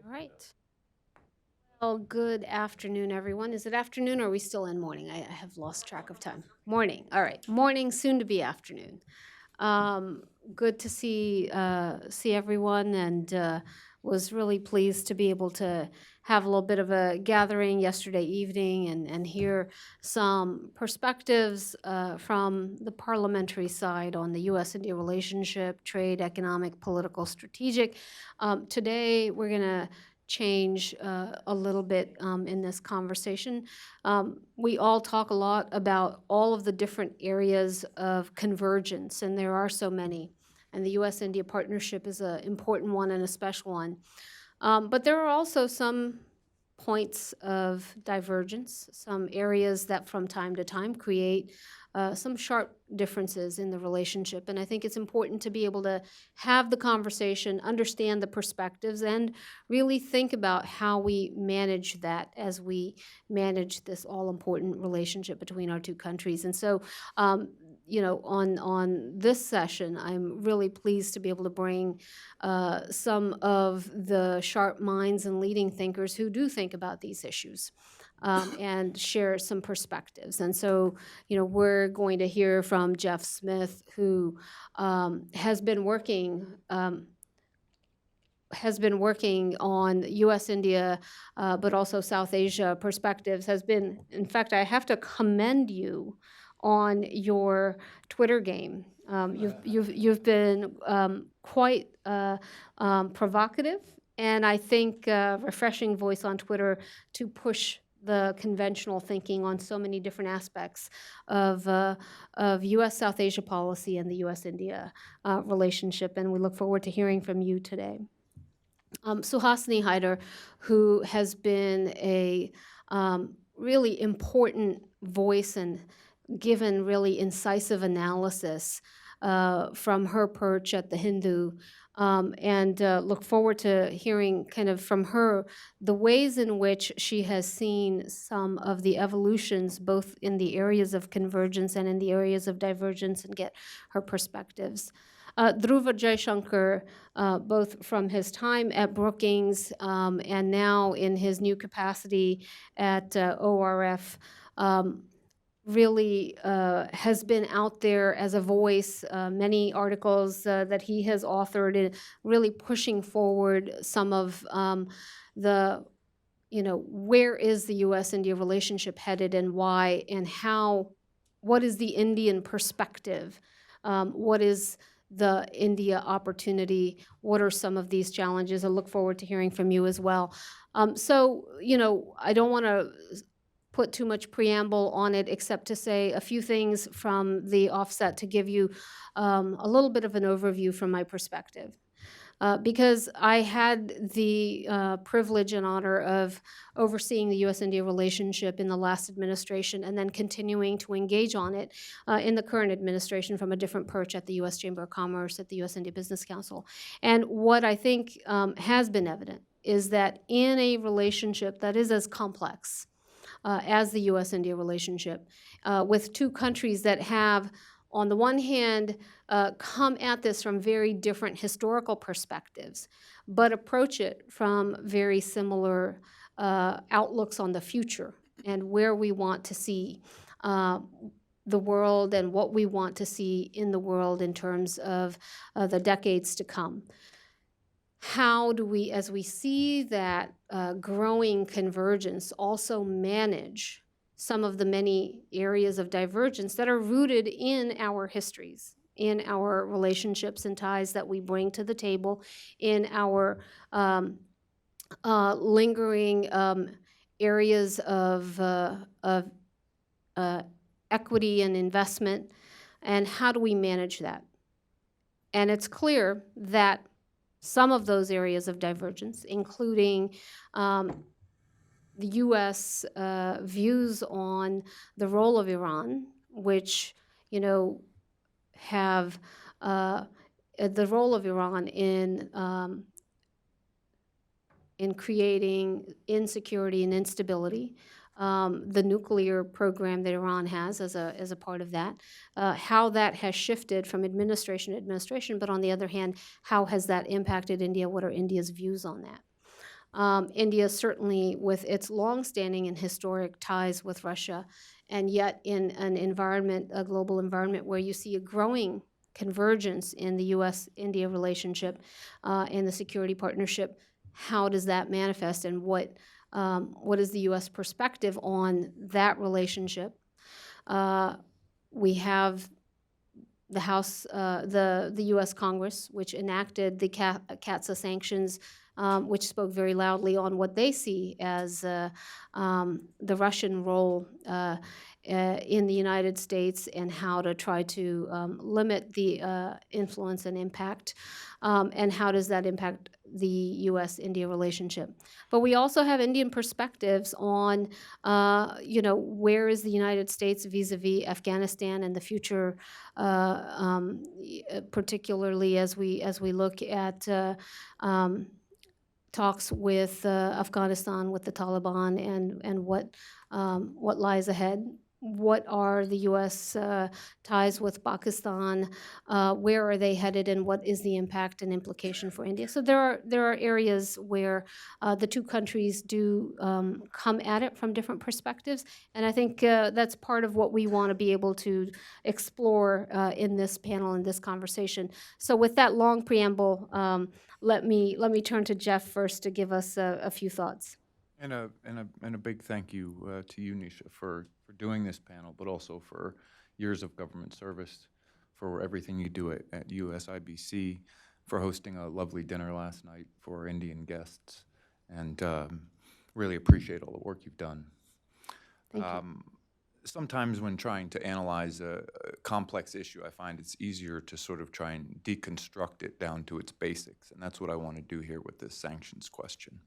All right. Well, good afternoon, everyone. Is it afternoon or are we still in morning? I have lost track of time. Morning. All right. Morning, soon to be afternoon. Um, Good to see everyone, and was really pleased to be able to have a little bit of a gathering yesterday evening and hear some perspectives from the parliamentary side on the U.S.-India relationship, trade, economic, political, strategic. Today, we're going to change a little bit in this conversation. We all talk a lot about all of the different areas of convergence, and there are so many. And the U.S.-India partnership is an important one and a special one. But there are also some points of divergence, some areas that from time to time create some sharp differences in the relationship. And I think it's important to be able to have the conversation, understand the perspectives, and really think about how we manage that as we manage this all-important relationship between our two countries. And so, on this session, I'm really pleased to be able to bring some of the sharp minds and leading thinkers who do think about these issues and share some perspectives. And so, we're going to hear from Jeff Smith, who has been working on U.S.-India, but also South Asia perspectives. In fact, I have to commend you on your Twitter game. You've been quite provocative, and I think refreshing voice on Twitter to push the conventional thinking on so many different aspects of U.S. South Asia policy and the U.S.-India relationship. And we look forward to hearing from you today. Suhasini Haidar, who has been a really important voice and given really incisive analysis from her perch at the Hindu, and look forward to hearing kind of from her the ways in which she has seen some of the evolutions, both in the areas of convergence and in the areas of divergence, and get her perspectives. Dhruva Jaishankar, both from his time at Brookings and now in his new capacity at ORF, really has been out there as a voice, many articles that he has authored, really pushing forward some of the, where is the U.S.-India relationship headed and why and how, what is the Indian perspective, what is the India opportunity, what are some of these challenges? I look forward to hearing from you as well. So, I don't want to put too much preamble on it except to say a few things from the offset to give you a little bit of an overview from my perspective. Because I had the privilege and honor of overseeing the U.S.-India relationship in the last administration and then continuing to engage on it in the current administration from a different perch at the U.S. Chamber of Commerce, at the U.S.-India Business Council. And what I think has been evident is that in a relationship that is as complex as the U.S.-India relationship, with two countries that have, on the one hand, come at this from very different historical perspectives, but approach it from very similar outlooks on the future and where we want to see the world and what we want to see in the world in terms of the decades to come. How do we, as we see that growing convergence, also manage some of the many areas of divergence that are rooted in our histories, in our relationships and ties that we bring to the table, in our lingering areas of equity and investment, and how do we manage that? And it's clear that some of those areas of divergence, including the U.S. Views on the role of Iran, which, have the role of Iran in creating insecurity and instability the nuclear program that Iran has as a part of that, how that has shifted from administration to administration, but on the other hand, how has that impacted India? What are India's views on that? India certainly, with its longstanding and historic ties with Russia, and yet in an environment, a global environment where you see a growing convergence in the U.S.-India relationship and the security partnership, how does that manifest, and what is the U.S. perspective on that relationship? We have the House, the U.S. Congress, which enacted the CAATSA sanctions, which spoke very loudly on what they see as the Russian role in the United States and how to try to limit the influence and impact, and how does that impact the U.S.-India relationship. But we also have Indian perspectives on, where is the United States vis-a-vis Afghanistan and the future, particularly as we look at talks with Afghanistan, with the Taliban, and what lies ahead. What are the U.S. Ties with Pakistan? Where are they headed, and what is the impact and implication for India? So there are areas where the two countries do come at it from different perspectives, and I think that's part of what we want to be able to explore in this panel, in this conversation. So with that long preamble, let me turn to Jeff first to give us a few thoughts. And a big thank you to you, Nisha, for doing this panel, but also for years of government service, for everything you do at USIBC, for hosting a lovely dinner last night for Indian guests, and really appreciate all the work you've done. Thank you. Sometimes when trying to analyze a complex issue, I find it's easier to sort of try and deconstruct it down to its basics, and that's what I want to do here with this sanctions question.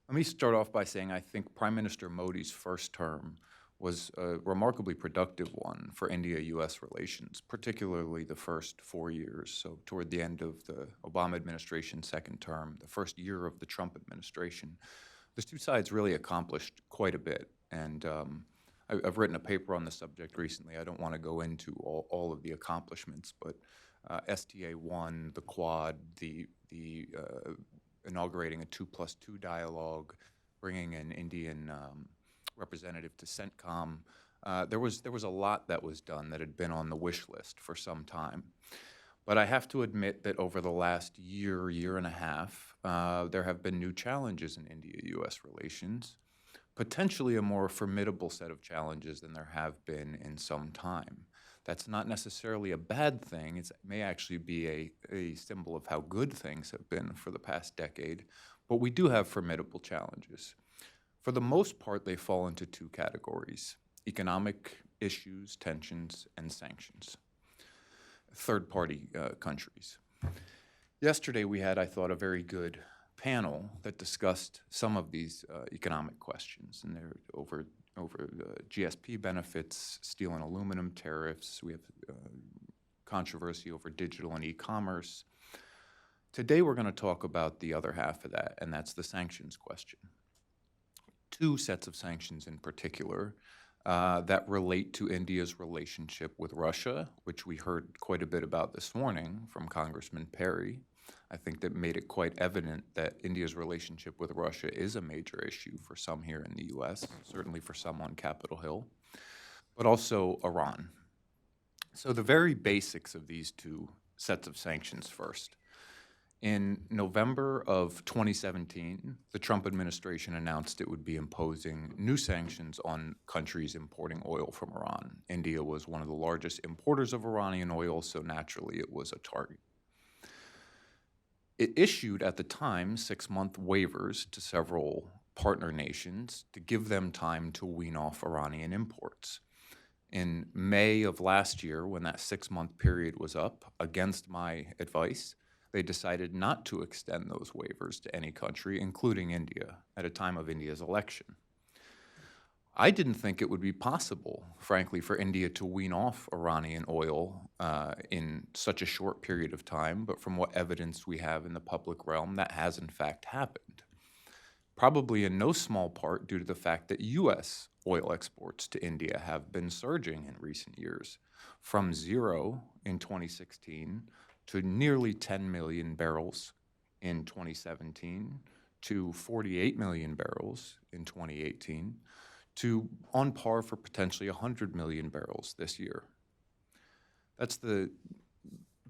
Let me start off by saying I think Prime Minister Modi's first term was a remarkably productive one for India-U.S. relations, particularly the first 4 years. So toward the end of the Obama administration's second term, the first year of the Trump administration, the two sides really accomplished quite a bit. And I've written a paper on the subject recently. I don't want to go into all of the accomplishments, but STA-1, the Quad, the inaugurating a 2+2 dialogue, bringing an Indian representative to CENTCOM. There was a lot that was done that had been on the wish list for some time. But I have to admit that over the last year and a half, there have been new challenges in India-U.S. relations, potentially a more formidable set of challenges than there have been in some time. That's not necessarily a bad thing. It may actually be a symbol of how good things have been for the past decade, but we do have formidable challenges. For the most part, they fall into two categories: economic issues, tensions, and sanctions. Third-party countries. Yesterday we had, I thought, a very good panel that discussed some of these economic questions, and they're over GSP benefits, steel and aluminum tariffs. We have controversy over digital and e-commerce. Today we're going to talk about the other half of that, and that's the sanctions question. Two sets of sanctions in particular that relate to India's relationship with Russia, which we heard quite a bit about this morning from Congressman Perry. I think that made it quite evident that India's relationship with Russia is a major issue for some here in the U.S., certainly for some on Capitol Hill, but also Iran. So the very basics of these two sets of sanctions first. In November of 2017, the Trump administration announced it would be imposing new sanctions on countries importing oil from Iran. India was one of the largest importers of Iranian oil, so naturally it was a target. It issued, at the time, 6-month waivers to several partner nations to give them time to wean off Iranian imports. In May of last year, when that 6-month period was up, against my advice, they decided not to extend those waivers to any country, including India, at a time of India's election. I didn't think it would be possible, frankly, for India to wean off Iranian oil in such a short period of time, but from what evidence we have in the public realm, that has in fact happened. probably in no small part due to the fact that U.S. oil exports to India have been surging in recent years, from 0 in 2016 to nearly 10 million barrels in 2017, to 48 million barrels in 2018, to on par for potentially 100 million barrels this year. That's the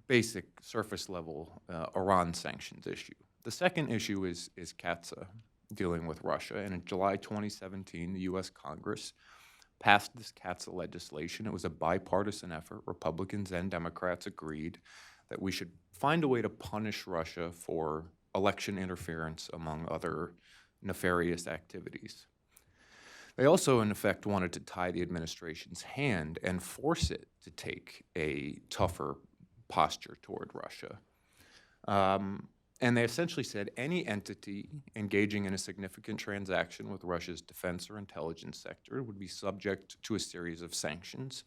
basic surface level Iran sanctions issue. The second issue is CAATSA, dealing with Russia. And in July 2017, the U.S. Congress passed this CAATSA legislation. It was a bipartisan effort. Republicans and Democrats agreed that we should find a way to punish Russia for election interference, among other nefarious activities. They also, in effect, wanted to tie the administration's hand and force it to take a tougher posture toward Russia. And they essentially said any entity engaging in a significant transaction with Russia's defense or intelligence sector would be subject to a series of sanctions.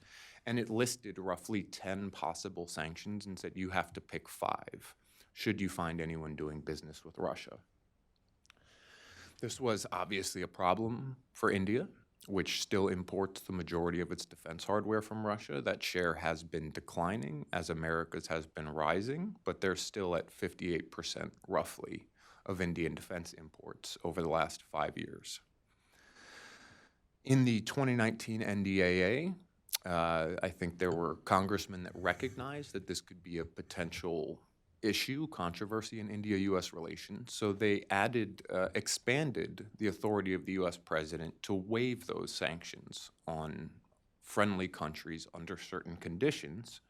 And it listed roughly 10 possible sanctions and said you have to pick 5 should you find anyone doing business with Russia. This was obviously a problem for India, which still imports the majority of its defense hardware from Russia. That share has been declining as America's has been rising, but they're still at 58% roughly of Indian defense imports over the last 5 years. In the 2019 NDAA, I think there were congressmen that recognized that this could be a potential issue, controversy in India-U.S. relations. So they expanded the authority of the U.S. president to waive those sanctions on friendly countries under certain conditions.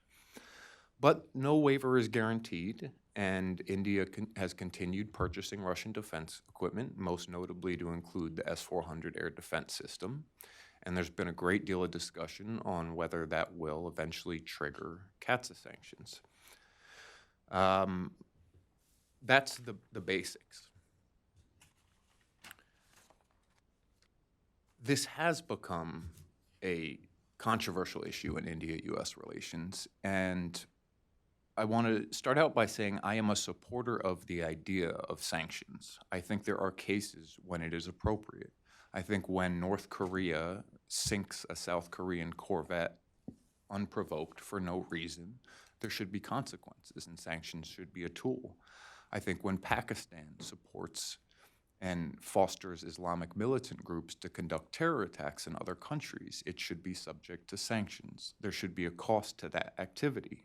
But no waiver is guaranteed, and India has continued purchasing Russian defense equipment, most notably to include the S-400 air defense system. And there's been a great deal of discussion on whether that will eventually trigger CAATSA sanctions. That's the basics. This has become a controversial issue in India-U.S. relations, and I want to start out by saying I am a supporter of the idea of sanctions. I think there are cases when it is appropriate. I think when North Korea sinks a South Korean corvette unprovoked for no reason, there should be consequences, and sanctions should be a tool. I think when Pakistan supports and fosters Islamic militant groups to conduct terror attacks in other countries, it should be subject to sanctions. There should be a cost to that activity.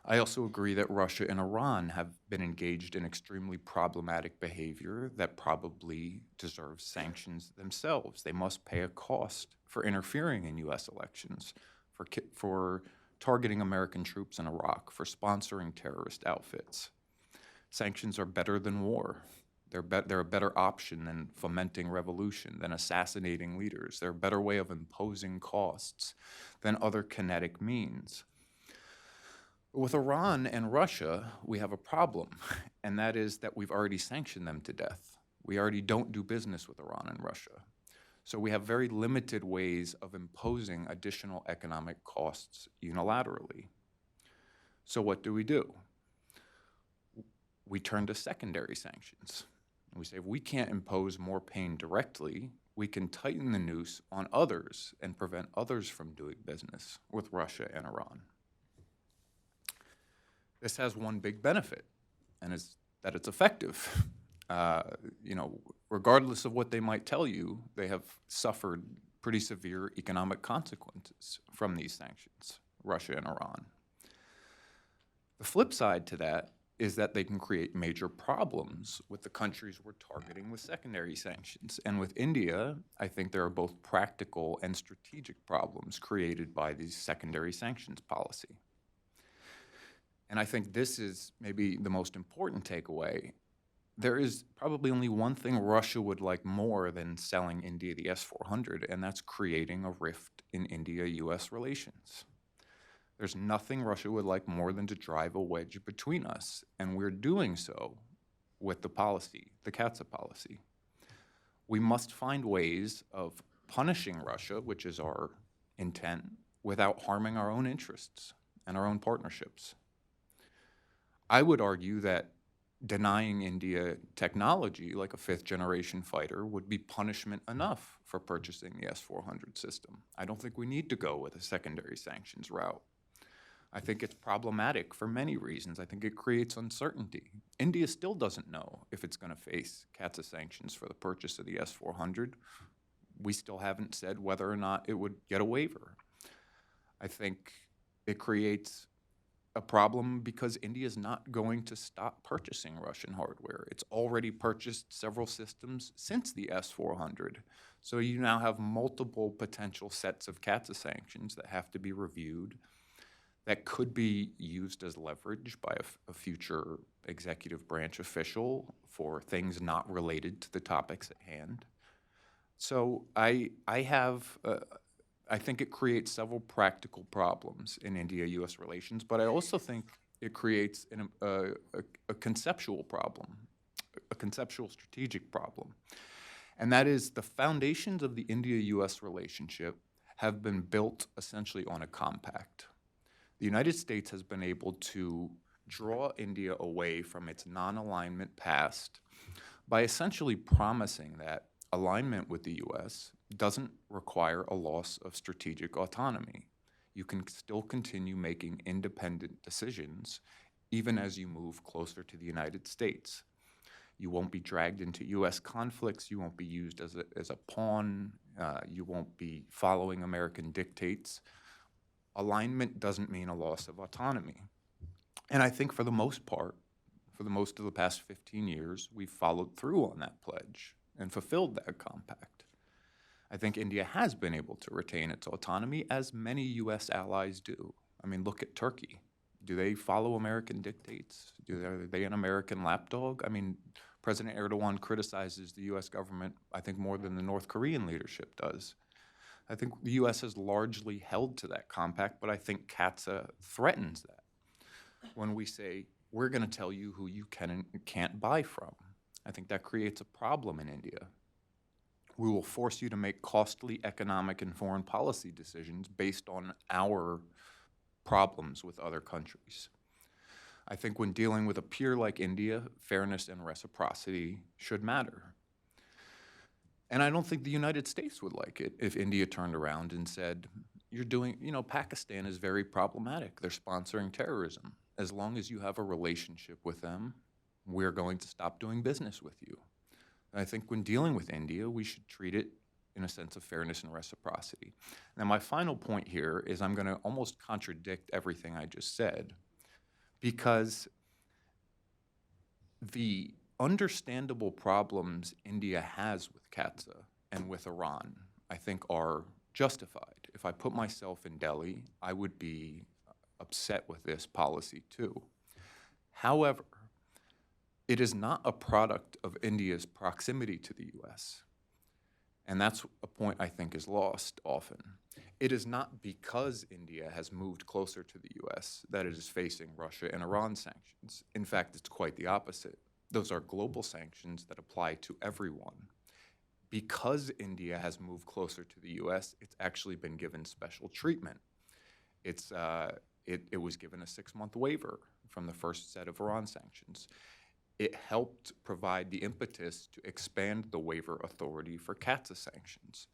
I also agree that Russia and Iran have been engaged in extremely problematic behavior that probably deserves sanctions themselves. They must pay a cost for interfering in U.S. elections, for targeting American troops in Iraq, for sponsoring terrorist outfits. Sanctions are better than war. They're a better option than fomenting revolution, than assassinating leaders. They're a better way of imposing costs than other kinetic means. With Iran and Russia, we have a problem, and that is that we've already sanctioned them to death. We already don't do business with Iran and Russia. So we have very limited ways of imposing additional economic costs unilaterally. So what do? We turn to secondary sanctions. We say if we can't impose more pain directly, we can tighten the noose on others and prevent others from doing business with Russia and Iran. This has one big benefit, and it's that it's effective. Regardless of what they might tell you, they have suffered pretty severe economic consequences from these sanctions, Russia and Iran. The flip side to that is that they can create major problems with the countries we're targeting with secondary sanctions. And with India, I think there are both practical and strategic problems created by these secondary sanctions policy. And I think this is maybe the most important takeaway. There is probably only one thing Russia would like more than selling India the S-400, and that's creating a rift in India-U.S. relations. There's nothing Russia would like more than to drive a wedge between us, and we're doing so with the policy, the CAATSA policy. We must find ways of punishing Russia, which is our intent, without harming our own interests and our own partnerships. I would argue that denying India technology like a fifth-generation fighter would be punishment enough for purchasing the S-400 system. I don't think we need to go with a secondary sanctions route. I think it's problematic for many reasons. I think it creates uncertainty. India still doesn't know if it's going to face CAATSA sanctions for the purchase of the S-400. We still haven't said whether or not it would get a waiver. I think it creates a problem because India is not going to stop purchasing Russian hardware. It's already purchased several systems since the S-400. So you now have multiple potential sets of CAATSA sanctions that have to be reviewed, that could be used as leverage by a future executive branch official for things not related to the topics at hand. So I think it creates several practical problems in India-U.S. relations, but I also think it creates a conceptual problem, a conceptual strategic problem. And that is the foundations of the India-U.S. relationship have been built essentially on a compact. The United States has been able to draw India away from its non-alignment past by essentially promising that alignment with the U.S. doesn't require a loss of strategic autonomy. You can still continue making independent decisions even as you move closer to the United States. You won't be dragged into U.S. conflicts. You won't be used as a pawn. You won't be following American dictates. Alignment doesn't mean a loss of autonomy. And I think for the most part, for the most of the past 15 years, we've followed through on that pledge and fulfilled that compact. I think India has been able to retain its autonomy, as many U.S. allies do. I mean, look at Turkey. Do they follow American dictates? Are they an American lapdog? I mean, President Erdogan criticizes the U.S. government, I think, more than the North Korean leadership does. I think the U.S. has largely held to that compact, but I think CAATSA threatens that when we say, we're going to tell you who you can and can't buy from. I think that creates a problem in India. We will force you to make costly economic and foreign policy decisions based on our problems with other countries. I think when dealing with a peer like India, fairness and reciprocity should matter. And I don't think the United States would like it if India turned around and said, Pakistan is very problematic. They're sponsoring terrorism. As long as you have a relationship with them, we're going to stop doing business with you. And I think when dealing with India, we should treat it in a sense of fairness and reciprocity. Now, my final point here is I'm going to almost contradict everything I just said, because the understandable problems India has with CAATSA and with Iran, I think, are justified. If I put myself in Delhi, I would be upset with this policy too. However, it is not a product of India's proximity to the U.S., and that's a point I think is lost often. It is not because India has moved closer to the U.S. that it is facing Russia and Iran sanctions. In fact, it's quite the opposite. Those are global sanctions that apply to everyone. Because India has moved closer to the U.S., it's actually been given special treatment. It was given a 6-month waiver from the first set of Iran sanctions. It helped provide the impetus to expand the waiver authority for CAATSA sanctions.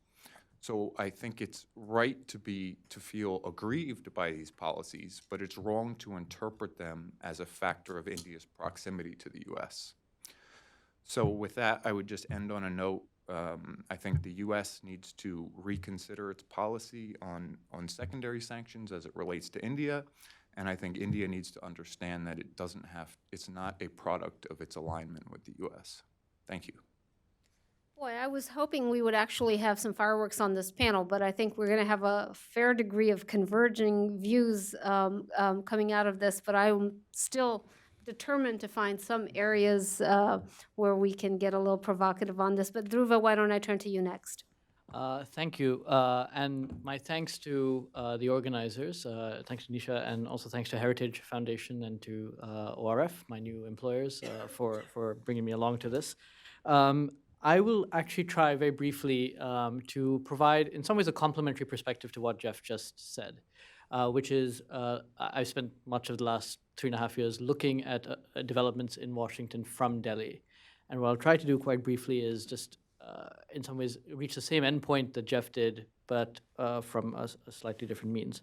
So I think it's right to feel aggrieved by these policies, but it's wrong to interpret them as a factor of India's proximity to the U.S. So with that, I would just end on a note. I think the U.S. needs to reconsider its policy on secondary sanctions as it relates to India, and I think India needs to understand that it's not a product of its alignment with the U.S. Thank you. Boy, I was hoping we would actually have some fireworks on this panel, but I think we're going to have a fair degree of converging views coming out of this, but I'm still determined to find some areas where we can get a little provocative on this. But Dhruva, why don't I turn to you next? Thank you, and my thanks to the organizers, thanks to Nisha, and also thanks to Heritage Foundation and to ORF, my new employers, for bringing me along to this. I will actually try very briefly to provide, in some ways, a complementary perspective to what Jeff just said, which is I've spent much of the last 3.5 years looking at developments in Washington from Delhi. And what I'll try to do quite briefly is just, in some ways, reach the same endpoint that Jeff did, but from a slightly different means.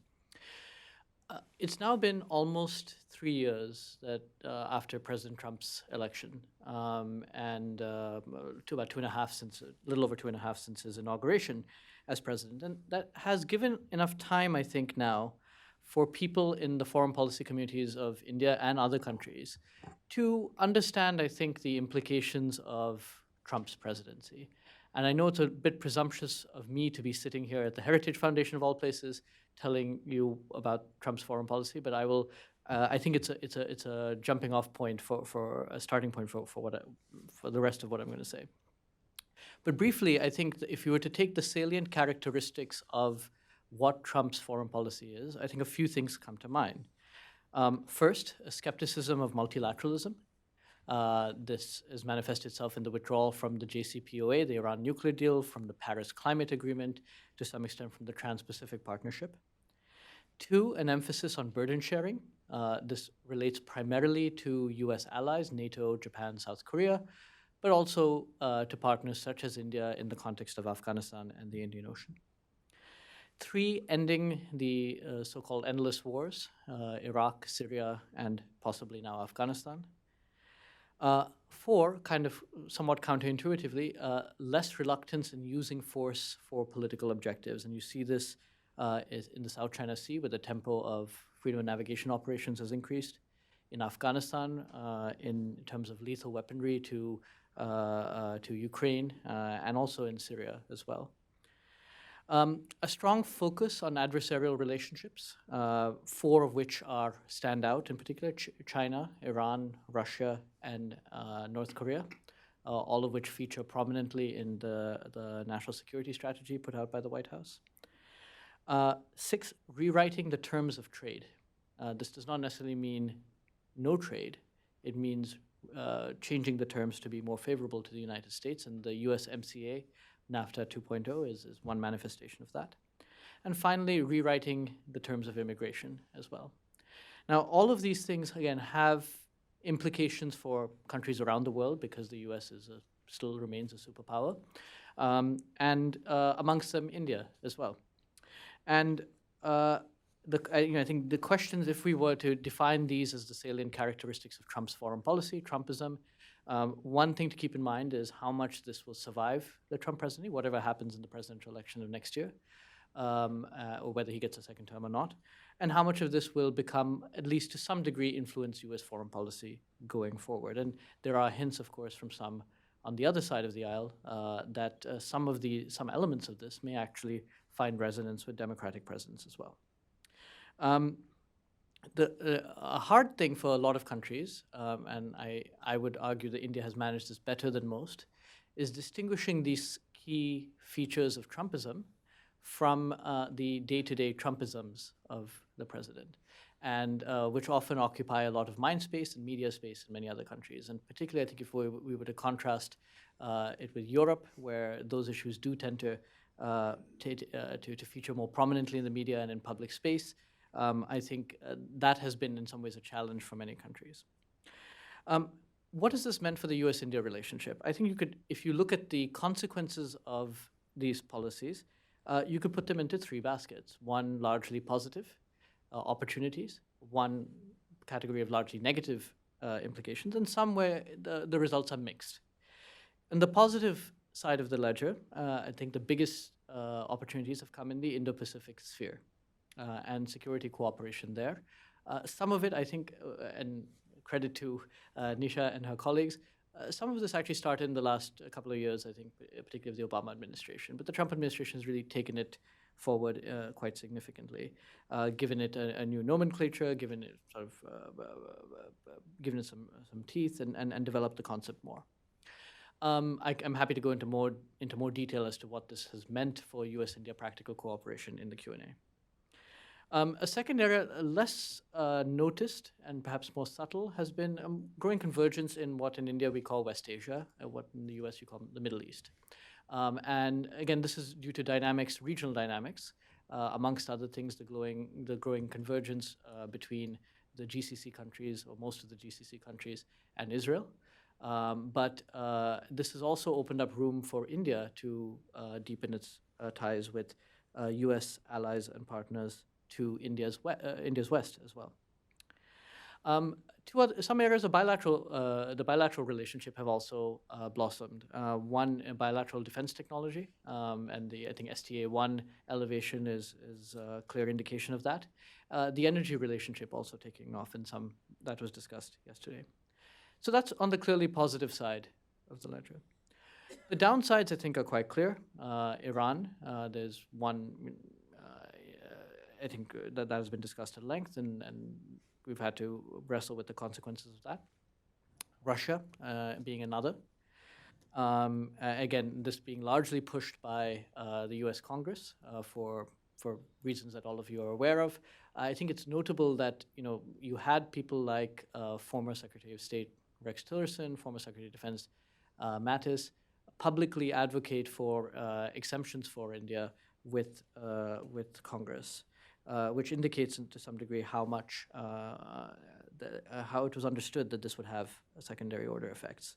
It's now been almost 3 years that after President Trump's election, and to about 2.5 since, a little over 2.5 since his inauguration as president, and that has given enough time, I think, now for people in the foreign policy communities of India and other countries to understand, I think, the implications of Trump's presidency. And I know it's a bit presumptuous of me to be sitting here at the Heritage Foundation of all places, telling you about Trump's foreign policy, but I will. I think it's a jumping off point for a starting point for the rest of what I'm going to say. But briefly, I think that if you were to take the salient characteristics of what Trump's foreign policy is, I think a few things come to mind. First, a skepticism of multilateralism. This has manifested itself in the withdrawal from the JCPOA, the Iran nuclear deal, from the Paris Climate Agreement, to some extent from the Trans-Pacific Partnership. Two, an emphasis on burden sharing. This relates primarily to US allies, NATO, Japan, South Korea, but also to partners such as India in the context of Afghanistan and the Indian Ocean. Three, ending the so-called endless wars, Iraq, Syria, and possibly now Afghanistan. Four, kind of somewhat counterintuitively, less reluctance in using force for political objectives. And you see this is in the South China Sea, where the tempo of freedom of navigation operations has increased. In Afghanistan, in terms of lethal weaponry to Ukraine, and also in Syria as well. A strong focus on adversarial relationships, four of which stand out in particular: China, Iran, Russia, and North Korea, all of which feature prominently in the national security strategy put out by the White House. Six, rewriting the terms of trade. This does not necessarily mean no trade. It means changing the terms to be more favorable to the United States, and the USMCA NAFTA 2.0 is one manifestation of that. And finally, rewriting the terms of immigration as well. Now, all of these things, again, have implications for countries around the world because the US still remains a superpower, and amongst them, India as well. And I think the questions, if we were to define these as the salient characteristics of Trump's foreign policy, Trumpism, one thing to keep in mind is how much this will survive the Trump presidency, whatever happens in the presidential election of next year, or whether he gets a second term or not, and how much of this will become, at least to some degree, influence US foreign policy going forward. And there are hints, of course, from some on the other side of the aisle that some elements of this may actually find resonance with Democratic presidents as well. A hard thing for a lot of countries, and I would argue that India has managed this better than most, is distinguishing these key features of Trumpism from the day-to-day Trumpisms of the president, and which often occupy a lot of mind space and media space in many other countries. And particularly, I think if we were to contrast it with Europe, where those issues do tend to feature more prominently in the media and in public space, I think that has been in some ways a challenge for many countries. What has this meant for the US-India relationship? I think you could, if you look at the consequences of these policies, you could put them into three baskets. One, largely positive opportunities, one category of largely negative implications, and some where the results are mixed. On the positive side of the ledger, I think the biggest opportunities have come in the Indo-Pacific sphere. And security cooperation there. Some of it, I think, and credit to Nisha and her colleagues, some of this actually started in the last couple of years, I think, particularly of the Obama administration. But the Trump administration has really taken it forward quite significantly, given it a new nomenclature, given it given it some teeth, and developed the concept more. I'm happy to go into more detail as to what this has meant for US-India practical cooperation in the Q&A. A second area, less noticed and perhaps more subtle, has been growing convergence in what in India we call West Asia, what in the US you call the Middle East. And again, this is due to dynamics, regional dynamics, amongst other things, the growing convergence between the GCC countries, or most of the GCC countries, and Israel. But this has also opened up room for India to deepen its ties with US allies and partners to India's west as well. Some areas of the bilateral relationship have also blossomed. One, bilateral defense technology, and I think STA-1 elevation is a clear indication of that. The energy relationship also taking off in some, that was discussed yesterday. So that's on the clearly positive side of the ledger. The downsides, I think, are quite clear. Iran, there's one, I think that has been discussed at length, and we've had to wrestle with the consequences of that. Russia being another. Again, this being largely pushed by the US Congress for reasons that all of you are aware of. I think it's notable that you had people like former Secretary of State Rex Tillerson, former Secretary of Defense Mattis, publicly advocate for exemptions for India with Congress. Which indicates to some degree how much, how it was understood that this would have secondary order effects.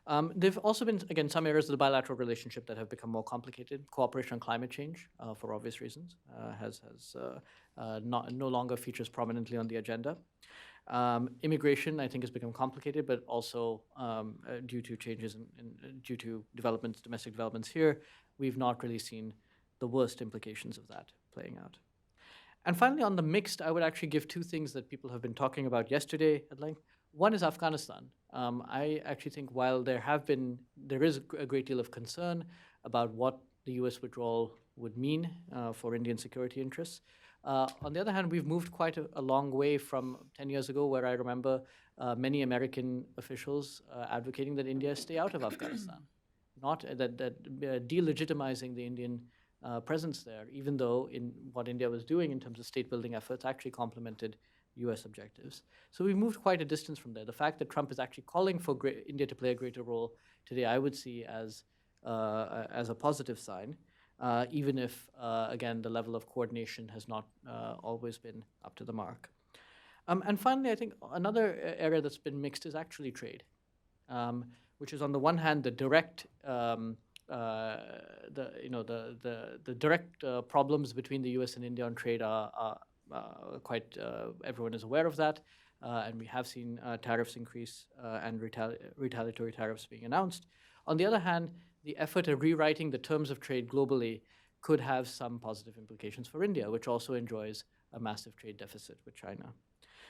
There have also been, again, some areas of the bilateral relationship that have become more complicated. Cooperation on climate change, for obvious reasons, no longer features prominently on the agenda. Immigration, I think, has become complicated, but also due to changes due to developments, domestic developments here, we've not really seen the worst implications of that playing out. And finally, on the mixed, I would actually give two things that people have been talking about yesterday at length. One is Afghanistan. I actually think while there is a great deal of concern about what the US withdrawal would mean for Indian security interests. On the other hand, we've moved quite a long way from 10 years ago, where I remember many American officials advocating that India stay out of Afghanistan, not that delegitimizing the Indian presence there, even though in what India was doing in terms of state-building efforts actually complemented US objectives. So we've moved quite a distance from there. The fact that Trump is actually calling for India to play a greater role today, I would see as a positive sign, even if, again, the level of coordination has not always been up to the mark. And finally, I think another area that's been mixed is actually trade, which is on the one hand the direct the direct problems between the US and India on trade are quite, everyone is aware of that, and we have seen tariffs increase and retaliatory tariffs being announced. On the other hand, the effort of rewriting the terms of trade globally could have some positive implications for India, which also enjoys a massive trade deficit with China.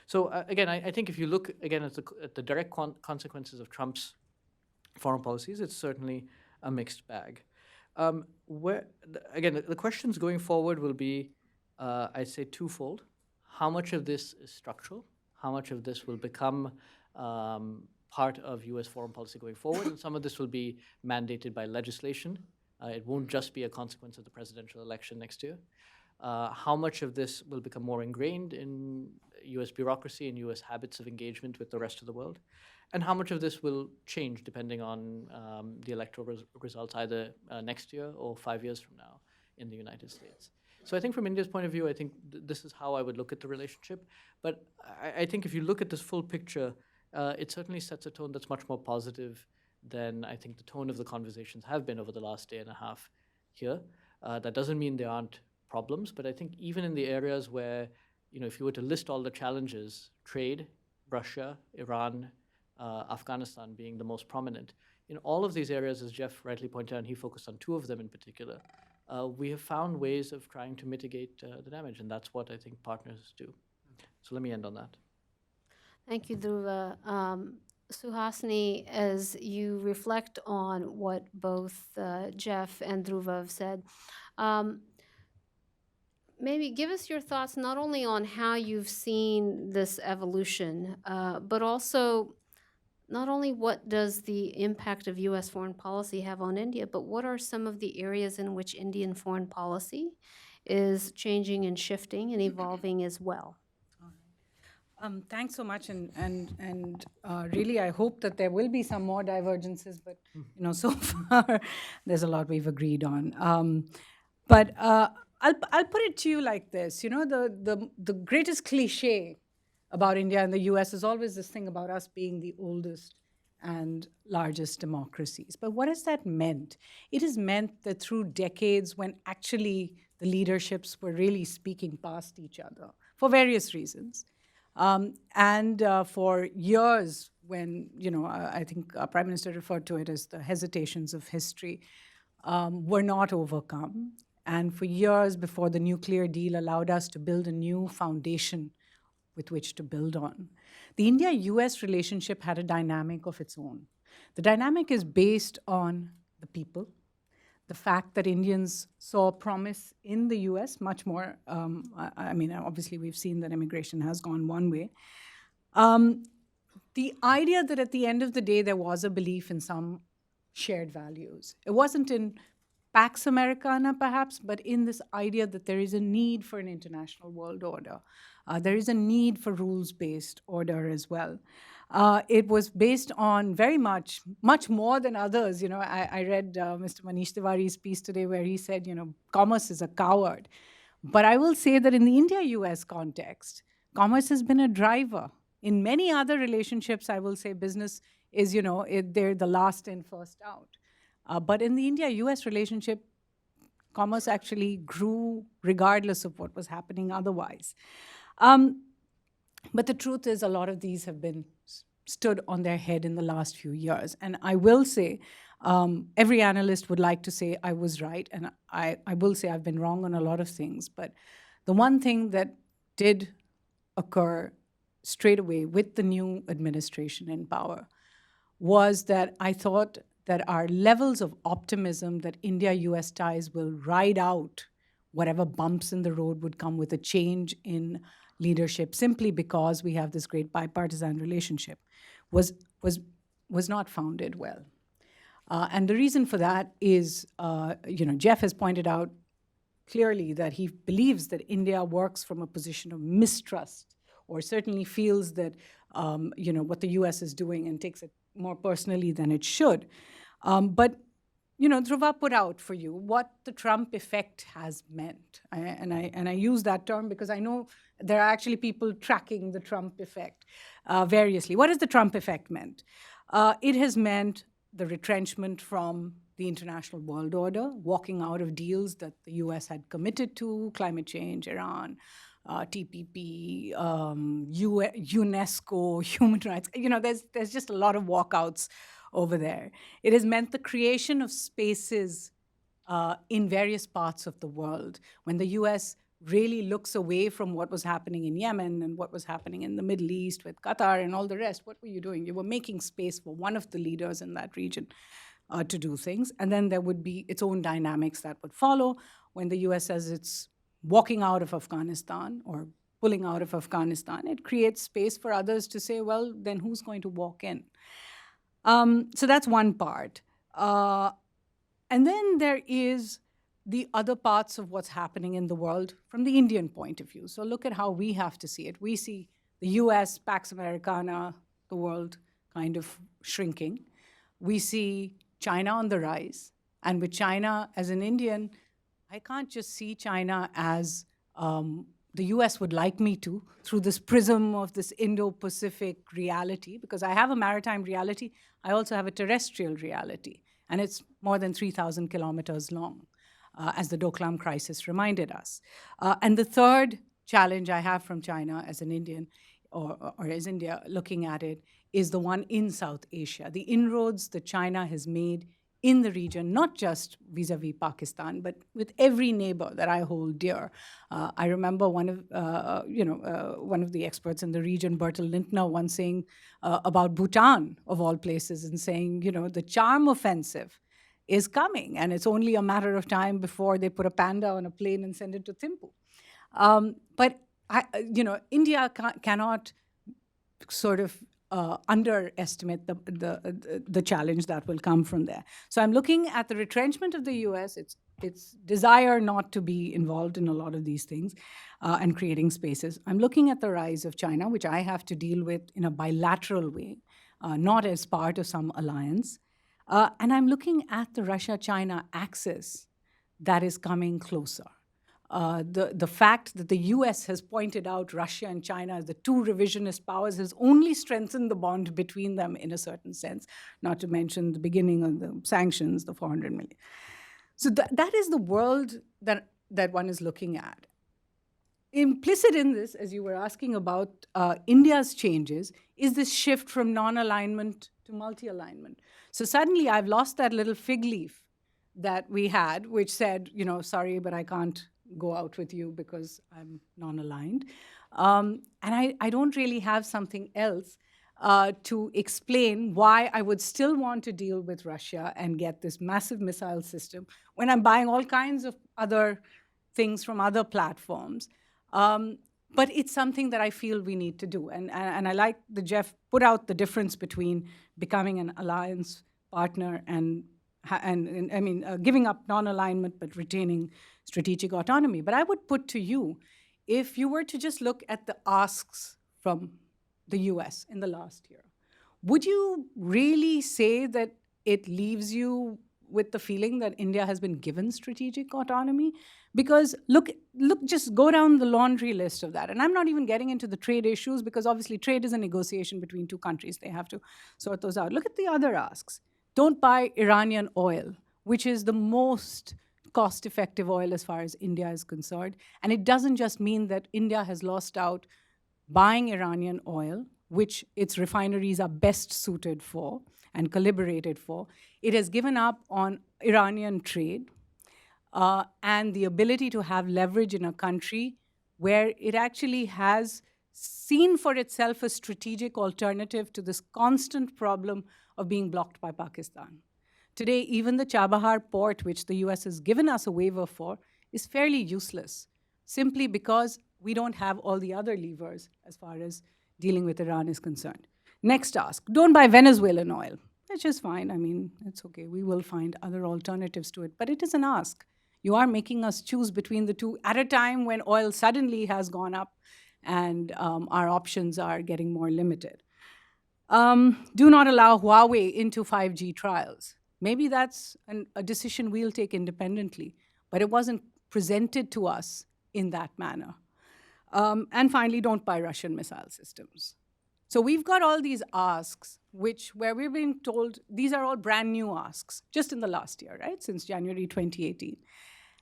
So again, I think if you look again at the direct consequences of Trump's foreign policies, it's certainly a mixed bag. Again, the questions going forward will be, I'd say, twofold. How much of this is structural? How much of this will become part of US foreign policy going forward? And some of this will be mandated by legislation. It won't just be a consequence of the presidential election next year. How much of this will become more ingrained in US bureaucracy and US habits of engagement with the rest of the world? And how much of this will change depending on the electoral results either next year or 5 years from now in the United States? So I think from India's point of view, I think this is how I would look at the relationship. But I think if you look at this full picture, it certainly sets a tone that's much more positive than I think the tone of the conversations have been over the last day and a half here. That doesn't mean there aren't problems, but I think even in the areas where, if you were to list all the challenges, trade, Russia, Iran, Afghanistan being the most prominent, in all of these areas, as Jeff rightly pointed out, and he focused on two of them in particular, we have found ways of trying to mitigate the damage, and that's what I think partners do. So let me end on that. Thank you, Dhruva. Suhasini, as you reflect on what both Jeff and Dhruva have said, maybe give us your thoughts not only on how you've seen this evolution, but also not only what does the impact of U.S. foreign policy have on India, but what are some of the areas in which Indian foreign policy is changing and shifting and evolving as well. Thanks so much, and really, I hope that there will be some more divergences. But so far, there's a lot we've agreed on. But I'll put it to you like this: the greatest cliche about India and the U.S. is always this thing about us being the oldest and largest democracies. But what has that meant? It has meant that through decades, when actually the leaderships were really speaking past each other for various reasons. And for years, when, I think Prime Minister referred to it as the hesitations of history, were not overcome. And for years before the nuclear deal allowed us to build a new foundation with which to build on. The India-US relationship had a dynamic of its own. The dynamic is based on the people, the fact that Indians saw promise in the US much more. Obviously, we've seen that immigration has gone one way. The idea that at the end of the day, there was a belief in some shared values. It wasn't in Pax Americana, perhaps, but in this idea that there is a need for an international world order. There is a need for rules-based order as well. It was based on very much more than others. I read Mr. Manish Tiwari's piece today where he said, commerce is a coward. But I will say that in the India-US context, commerce has been a driver. In many other relationships, I will say business is, they're the last in, first out. But in the India-US relationship, commerce actually grew regardless of what was happening otherwise. But the truth is a lot of these have been stood on their head in the last few years. And I will say, every analyst would like to say I was right, and I will say I've been wrong on a lot of things. But the one thing that did occur straight away with the new administration in power was that I thought that our levels of optimism that India-US ties will ride out whatever bumps in the road would come with a change in leadership, simply because we have this great bipartisan relationship, was not founded well. And the reason for that is, Jeff has pointed out clearly that he believes that India works from a position of mistrust, or certainly feels that, what the US is doing and takes it more personally than it should. But Dhruva put out for you what the Trump effect has meant. And I use that term because I know there are actually people tracking the Trump effect variously. What has the Trump effect meant? It has meant the retrenchment from the international world order, walking out of deals that the US had committed to, climate change, Iran, TPP, UNESCO, human rights. There's just a lot of walkouts over there. It has meant the creation of spaces in various parts of the world. When the US really looks away from what was happening in Yemen and what was happening in the Middle East with Qatar and all the rest, what were you doing? You were making space for one of the leaders in that region to do things. And then there would be its own dynamics that would follow. When the US says it's walking out of Afghanistan or pulling out of Afghanistan, it creates space for others to say, well, then who's going to walk in? So that's one part. And then there is the other parts of what's happening in the world from the Indian point of view. So look at how we have to see it. We see the US, Pax Americana, the world kind of shrinking. We see China on the rise. And with China, as an Indian, I can't just see China as the US would like me to, through this prism of this Indo-Pacific reality, because I have a maritime reality, I also have a terrestrial reality, and it's more than 3,000 kilometers long, as the Doklam crisis reminded us. And the third challenge I have from China as an Indian, or as India looking at it, is the one in South Asia. The inroads that China has made in the region, not just vis-a-vis Pakistan, but with every neighbor that I hold dear. I remember one of the experts in the region, Bertil Lintner, once saying about Bhutan, of all places, and saying, the charm offensive is coming, and it's only a matter of time before they put a panda on a plane and send it to Thimphu. But India cannot sort of underestimate the challenge that will come from there. So I'm looking at the retrenchment of the US. It's its desire not to be involved in a lot of these things and creating spaces. I'm looking at the rise of China, which I have to deal with in a bilateral way, not as part of some alliance. And I'm looking at the Russia-China axis that is coming closer. The fact that the US has pointed out Russia and China as the two revisionist powers has only strengthened the bond between them in a certain sense, not to mention the beginning of the sanctions, the 400 million. So that is the world that one is looking at. Implicit in this, as you were asking about India's changes, is this shift from non-alignment to multi-alignment. So suddenly I've lost that little fig leaf that we had, which said, sorry, but I can't go out with you because I'm non-aligned. And I don't really have something else to explain why I would still want to deal with Russia and get this massive missile system when I'm buying all kinds of other things from other platforms. But it's something that I feel we need to do. And I like that Jeff put out the difference between becoming an alliance partner and giving up non-alignment but retaining strategic autonomy. But I would put to you, if you were to just look at the asks from the US in the last year, would you really say that it leaves you with the feeling that India has been given strategic autonomy? Because look, just go down the laundry list of that. And I'm not even getting into the trade issues because obviously trade is a negotiation between two countries. They have to sort those out. Look at the other asks. Don't buy Iranian oil, which is the most cost-effective oil as far as India is concerned. And it doesn't just mean that India has lost out buying Iranian oil, which its refineries are best suited for and calibrated for. It has given up on Iranian trade and the ability to have leverage in a country where it actually has seen for itself a strategic alternative to this constant problem of being blocked by Pakistan. Today, even the Chabahar port, which the US has given us a waiver for, is fairly useless, simply because we don't have all the other levers as far as dealing with Iran is concerned. Next ask, don't buy Venezuelan oil, which is fine. I mean, it's okay. We will find other alternatives to it. But it is an ask. You are making us choose between the two at a time when oil suddenly has gone up and our options are getting more limited. Do not allow Huawei into 5G trials. Maybe that's a decision we'll take independently, but it wasn't presented to us in that manner. And finally, don't buy Russian missile systems. So we've got all these asks, where we're being told these are all brand new asks, just in the last year, right, since January 2018.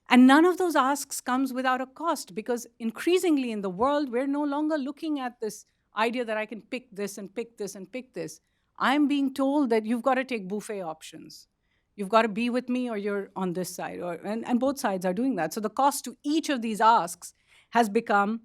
And none of those asks comes without a cost, because increasingly in the world, we're no longer looking at this idea that I can pick this and pick this and pick this. I'm being told that you've got to take buffet options. You've got to be with me or you're on this side. And both sides are doing that. So the cost to each of these asks has become,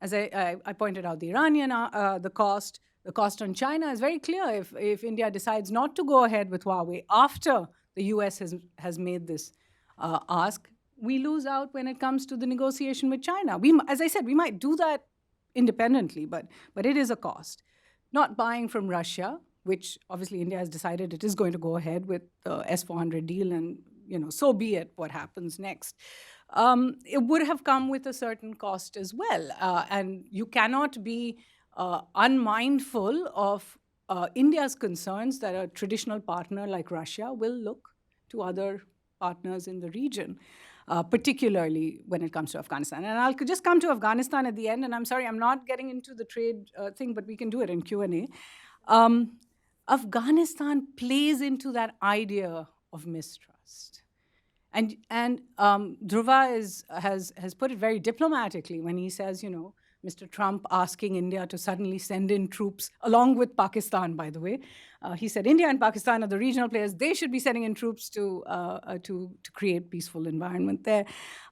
as I pointed out, the Iranian, the cost on China is very clear. If India decides not to go ahead with Huawei after the US has made this ask, we lose out when it comes to the negotiation with China. As I said, we might do that independently, but it is a cost. Not buying from Russia, which obviously India has decided it is going to go ahead with the S-400 deal, and so be it what happens next. It would have come with a certain cost as well. And you cannot be unmindful of India's concerns that a traditional partner like Russia will look to other partners in the region, particularly when it comes to Afghanistan. And I'll just come to Afghanistan at the end, and I'm sorry, I'm not getting into the trade thing, but we can do it in Q&A. Afghanistan plays into that idea of mistrust. And Dhruva has put it very diplomatically when he says, Mr. Trump asking India to suddenly send in troops, along with Pakistan, by the way. He said India and Pakistan are the regional players. They should be sending in troops to create peaceful environment there.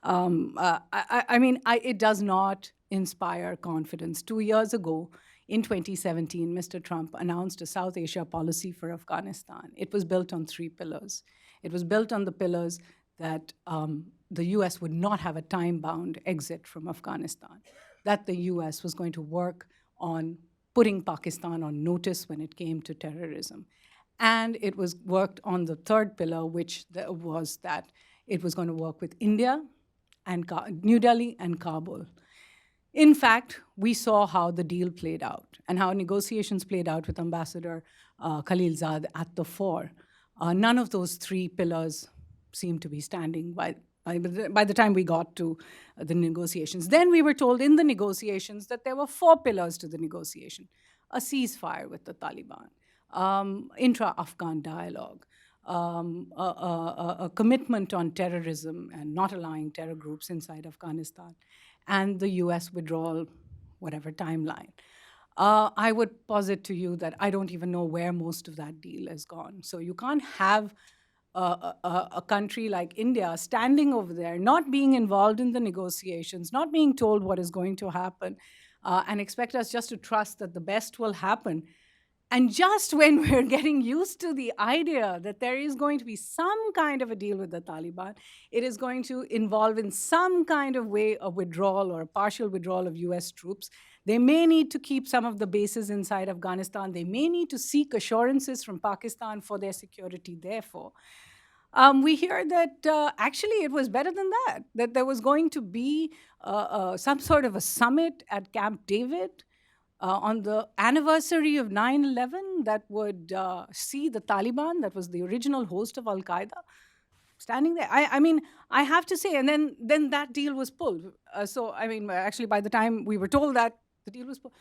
It does not inspire confidence. 2 years ago, in 2017, Mr. Trump announced a South Asia policy for Afghanistan. It was built on 3 pillars. It was built on the pillars that the US would not have a time-bound exit from Afghanistan, that the US was going to work on putting Pakistan on notice when it came to terrorism. And it was worked on the 3rd pillar, which was that it was going to work with India and New Delhi and Kabul. In fact, we saw how the deal played out and how negotiations played out with Ambassador Khalilzad at the fore. None of those three pillars seemed to be standing by the time we got to the negotiations. Then we were told in the negotiations that there were 4 pillars to the negotiation: a ceasefire with the Taliban, intra-Afghan dialogue, a commitment on terrorism and not allowing terror groups inside Afghanistan, and the US withdrawal, whatever timeline. I would posit to you that I don't even know where most of that deal has gone. So you can't have a country like India standing over there, not being involved in the negotiations, not being told what is going to happen, and expect us just to trust that the best will happen. And just when we're getting used to the idea that there is going to be some kind of a deal with the Taliban, it is going to involve in some kind of way a withdrawal or a partial withdrawal of US troops. They may need to keep some of the bases inside Afghanistan. They may need to seek assurances from Pakistan for their security, therefore. We hear that actually it was better than that there was going to be some sort of a summit at Camp David on the anniversary of 9/11 that would see the Taliban, that was the original host of Al-Qaeda, standing there. I mean, I have to say, and then that deal was pulled. So, I mean, actually, by the time we were told that, the deal was pulled.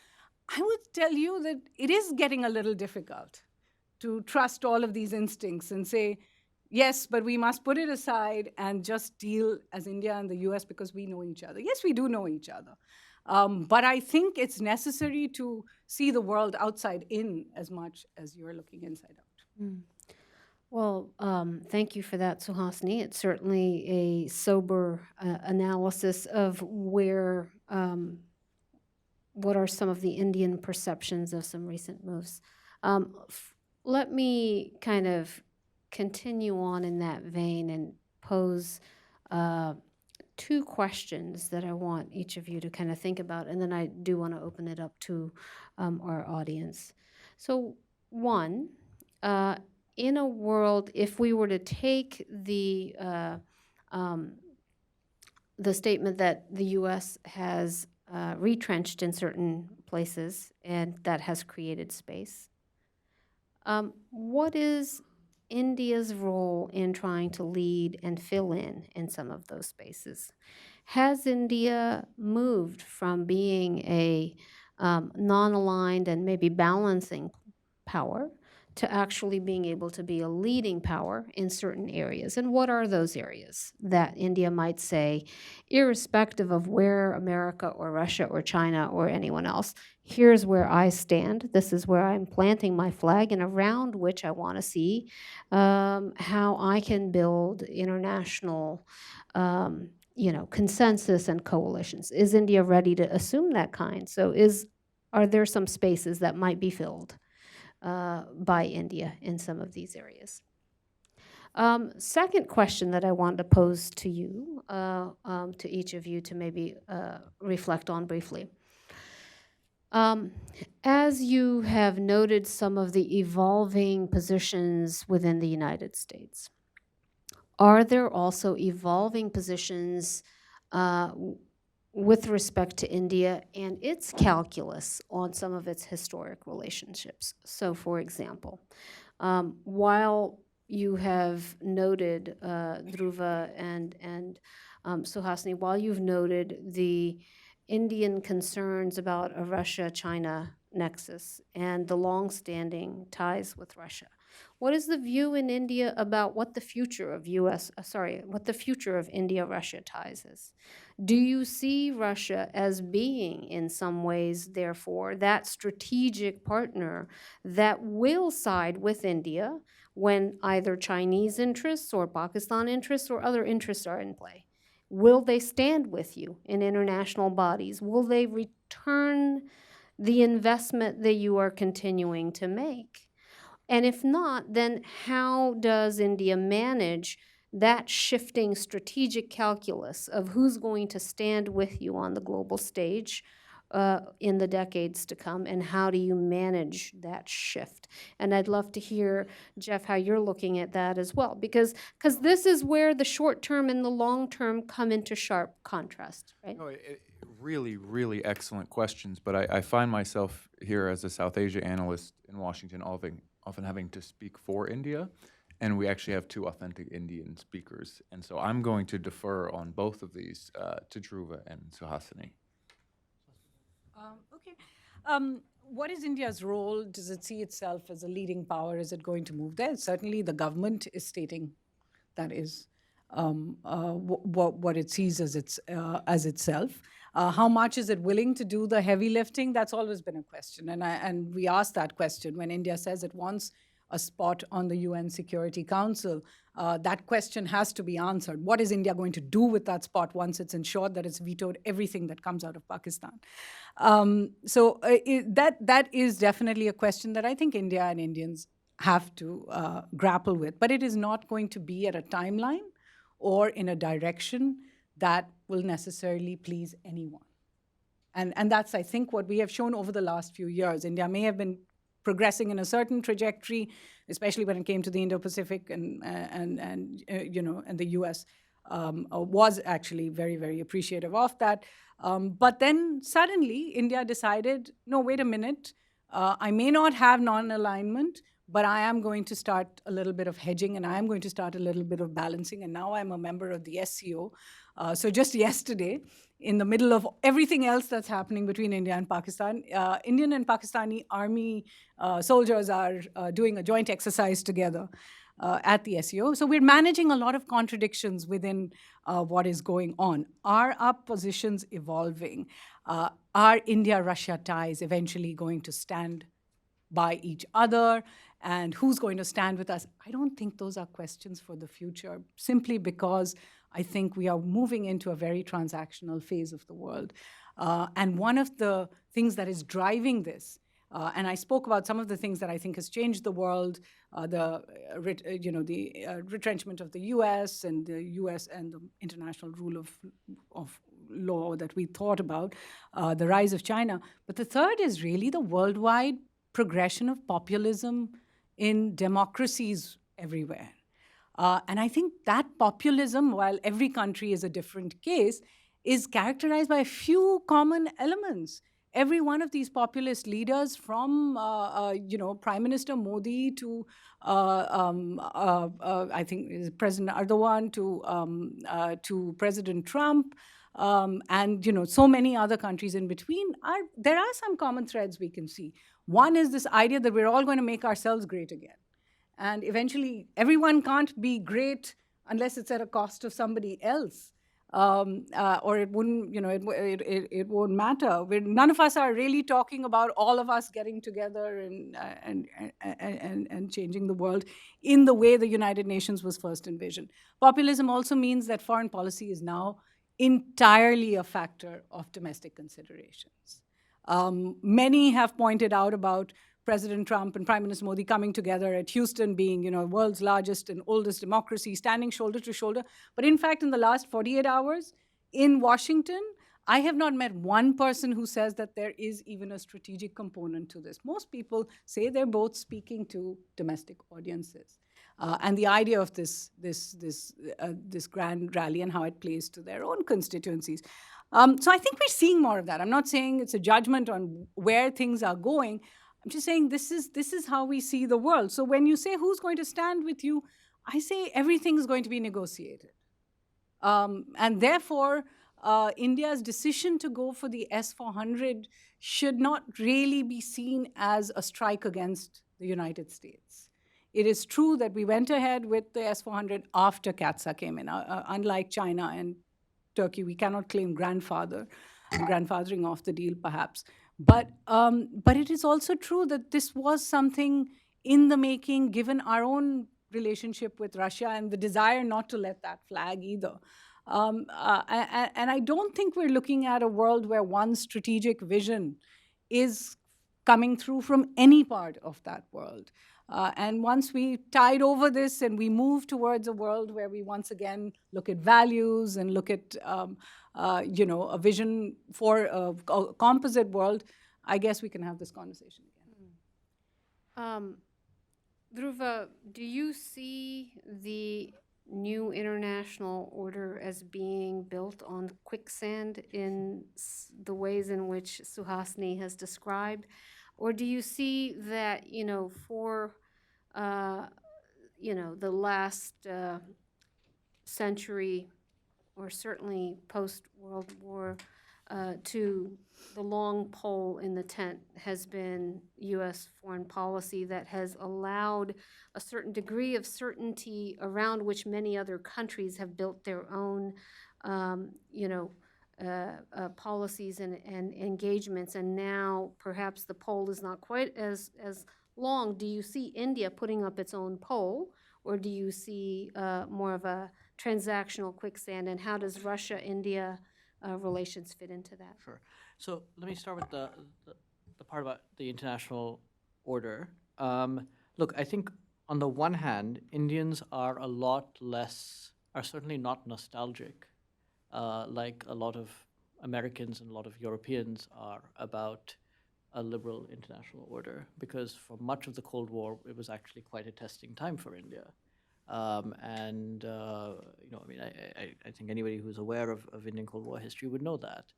I would tell you that it is getting a little difficult to trust all of these instincts and say, yes, but we must put it aside and just deal as India and the US because we know each other. Yes, we do know each other. But I think it's necessary to see the world outside in as much as you're looking inside out. Well, thank you for that, Suhasini. It's certainly a sober analysis of where, what are some of the Indian perceptions of some recent moves. Let me kind of continue on in that vein and pose 2 questions that I want each of you to kind of think about, and then I do want to open it up to our audience. So, one, in a world, if we were to take the statement that the U.S. has retrenched in certain places and that has created space, what is India's role in trying to lead and fill in some of those spaces? Has India moved from being a non-aligned and maybe balancing power to actually being able to be a leading power in certain areas? And what are those areas that India might say, irrespective of where America or Russia or China or anyone else, here's where I stand, this is where I'm planting my flag, and around which I want to see how I can build international consensus and coalitions. Is India ready to assume that kind? So are there some spaces that might be filled by India in some of these areas? Second question that I wanted to pose to you, to each of you to maybe reflect on briefly. As you have noted some of the evolving positions within the United States, are there also evolving positions with respect to India and its calculus on some of its historic relationships? So, for example, while you have noted, Dhruva and Suhasini, while you've noted the Indian concerns about a Russia-China nexus and the long-standing ties with Russia, what is the view in India about what the future of India-Russia ties is? Do you see Russia as being, in some ways, therefore, that strategic partner that will side with India when either Chinese interests or Pakistan interests or other interests are in play? Will they stand with you in international bodies? Will they return the investment that you are continuing to make? And if not, then how does India manage that shifting strategic calculus of who's going to stand with you on the global stage in the decades to come, and how do you manage that shift? And I'd love to hear, Jeff, how you're looking at that as well, because this is where the short term and the long term come into sharp contrast, right? No, really, really excellent questions, but I find myself here as a South Asia analyst in Washington often having to speak for India, and we actually have two authentic Indian speakers. And so I'm going to defer on both of these to Dhruva and Suhasini. Okay. What is India's role? Does it see itself as a leading power? Is it going to move there? Certainly, the government is stating that is what it sees as itself. How much is it willing to do the heavy lifting? That's always been a question, and we asked that question when India says it wants a spot on the UN Security Council. That question has to be answered. What is India going to do with that spot once it's ensured that it's vetoed everything that comes out of Pakistan? That is definitely a question that I think India and Indians have to grapple with. But it is not going to be at a timeline or in a direction that will necessarily please anyone. And that's, I think, what we have shown over the last few years. India may have been progressing in a certain trajectory, especially when it came to the Indo-Pacific, and the U.S. Was actually very, very appreciative of that. But then suddenly India decided, no, wait a minute, I may not have non-alignment, but I am going to start a little bit of hedging, and I am going to start a little bit of balancing, and now I'm a member of the SCO. So just yesterday, in the middle of everything else that's happening between India and Pakistan, Indian and Pakistani army soldiers are doing a joint exercise together at the SCO. So we're managing a lot of contradictions within what is going on. Are our positions evolving? Are India-Russia ties eventually going to stand by each other? And who's going to stand with us? I don't think those are questions for the future, simply because I think we are moving into a very transactional phase of the world. And one of the things that is driving this, and I spoke about some of the things that I think has changed the world, the retrenchment of the U.S. and the international rule of law that we thought about, the rise of China. But the third is really the worldwide progression of populism in democracies everywhere. And I think that populism, while every country is a different case, is characterized by a few common elements. Every one of these populist leaders, from Prime Minister Modi to I think President Erdogan to President Trump, and so many other countries in between, there are some common threads we can see. One is this idea that we're all going to make ourselves great again. And eventually, everyone can't be great unless it's at a cost of somebody else, or it wouldn't, it won't matter. None of us are really talking about all of us getting together and changing the world in the way the United Nations was first envisioned. Populism also means that foreign policy is now entirely a factor of domestic considerations. Many have pointed out about President Trump and Prime Minister Modi coming together at Houston, being world's largest and oldest democracy, standing shoulder to shoulder. But in fact, in the last 48 hours in Washington, I have not met one person who says that there is even a strategic component to this. Most people say they're both speaking to domestic audiences. And the idea of this grand rally and how it plays to their own constituencies. So I think we're seeing more of that. I'm not saying it's a judgment on where things are going. I'm just saying this is how we see the world. So when you say who's going to stand with you, I say everything is going to be negotiated. And therefore, India's decision to go for the S-400 should not really be seen as a strike against the United States. It is true that we went ahead with the S-400 after CAATSA came in. Unlike China and Turkey, we cannot claim grandfathering off the deal, perhaps. But it is also true that this was something in the making, given our own relationship with Russia and the desire not to let that flag either. And I don't think we're looking at a world where one strategic vision is coming through from any part of that world. And once we tide over this and we move towards a world where we once again look at values and look at a vision for a composite world, I guess we can have this conversation again. Dhruva, do you see the new international order as being built on quicksand in the ways in which Suhasini has described? Or do you see that, for, the last century, or certainly post-World War II, the long pole in the tent has been U.S. foreign policy that has allowed a certain degree of certainty around which many other countries have built their own, policies and engagements, and now perhaps the pole is not quite as long. Do you see India putting up its own pole, or do you see more of a transactional quicksand, and how does Russia-India relations fit into that? Sure. So let me start with the part about the international order. Look, I think on the one hand, Indians are certainly not nostalgic, like a lot of Americans and a lot of Europeans are about a liberal international order, because for much of the Cold War, it was actually quite a testing time for India. I think anybody who's aware of Indian Cold War history would know that.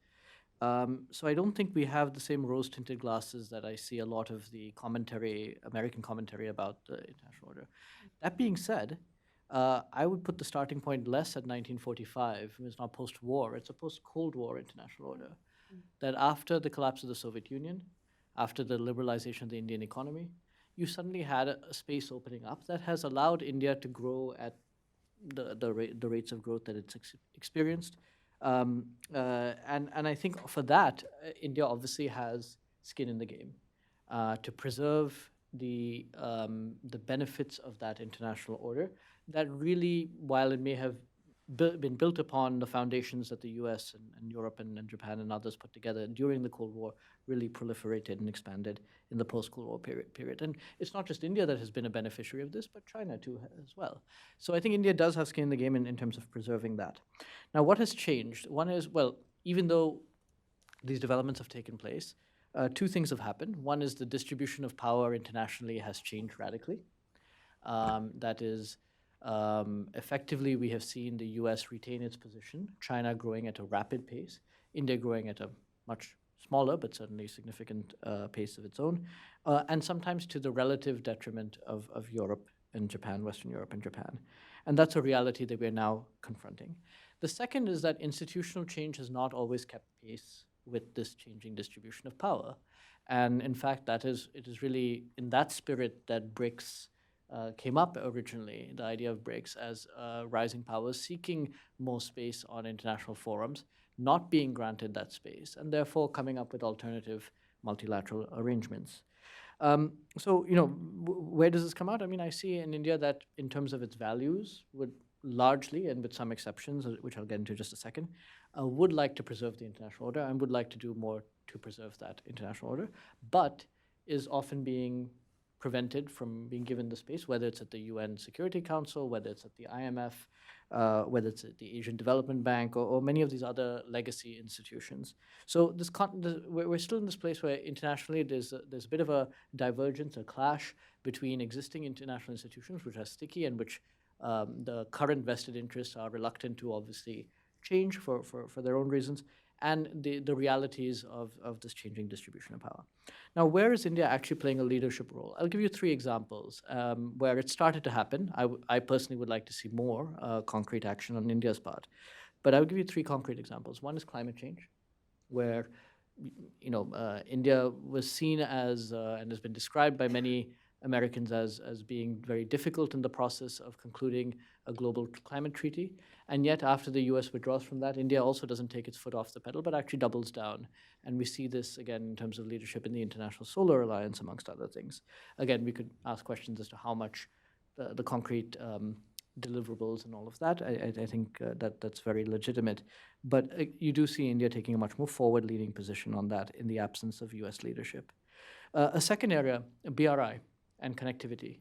So I don't think we have the same rose-tinted glasses that I see a lot of the American commentary about the international order. That being said, I would put the starting point less at 1945. It's not post-war, it's a post-Cold War international order. That after the collapse of the Soviet Union, after the liberalization of the Indian economy, you suddenly had a space opening up that has allowed India to grow at the rates of growth that it's experienced. And I think for that, India obviously has skin in the game to preserve the benefits of that international order that really, while it may have been built upon the foundations that the US and Europe and Japan and others put together during the Cold War, really proliferated and expanded in the post-Cold War period. And it's not just India that has been a beneficiary of this, but China too as well. So I think India does have skin in the game in terms of preserving that. Now, what has changed? One is, well, even though these developments have taken place, two things have happened. One is the distribution of power internationally has changed radically. That is, effectively, we have seen the US retain its position, China growing at a rapid pace, India growing at a much smaller but certainly significant pace of its own, and sometimes to the relative detriment of Europe and Japan, Western Europe and Japan. And that's a reality that we're now confronting. The second is that institutional change has not always kept pace with this changing distribution of power. And in fact, it is really in that spirit that BRICS came up originally, the idea of BRICS as rising powers seeking more space on international forums, not being granted that space, and therefore coming up with alternative multilateral arrangements. Where does this come out? I mean, I see in India that in terms of its values, would largely, and with some exceptions, which I'll get into in just a second, would like to preserve the international order and would like to do more to preserve that international order, but is often being prevented from being given the space, whether it's at the UN Security Council, whether it's at the IMF, whether it's at the Asian Development Bank, or many of these other legacy institutions. So we're still in this place where internationally there's a bit of a divergence, a clash between existing international institutions, which are sticky and which the current vested interests are reluctant to obviously change for their own reasons, and the realities of this changing distribution of power. Now, where is India actually playing a leadership role? I'll give you three examples where it started to happen. I personally would like to see more concrete action on India's part. But I'll give you three concrete examples. One is climate change, where India was seen as, and has been described by many Americans as being very difficult in the process of concluding a global climate treaty. And yet, after the US withdraws from that, India also doesn't take its foot off the pedal, but actually doubles down. And we see this, again, in terms of leadership in the International Solar Alliance, amongst other things. Again, we could ask questions as to how much the concrete deliverables and all of that. I think that's very legitimate. But you do see India taking a much more forward-leaning position on that in the absence of US leadership. A second area, BRI. and connectivity,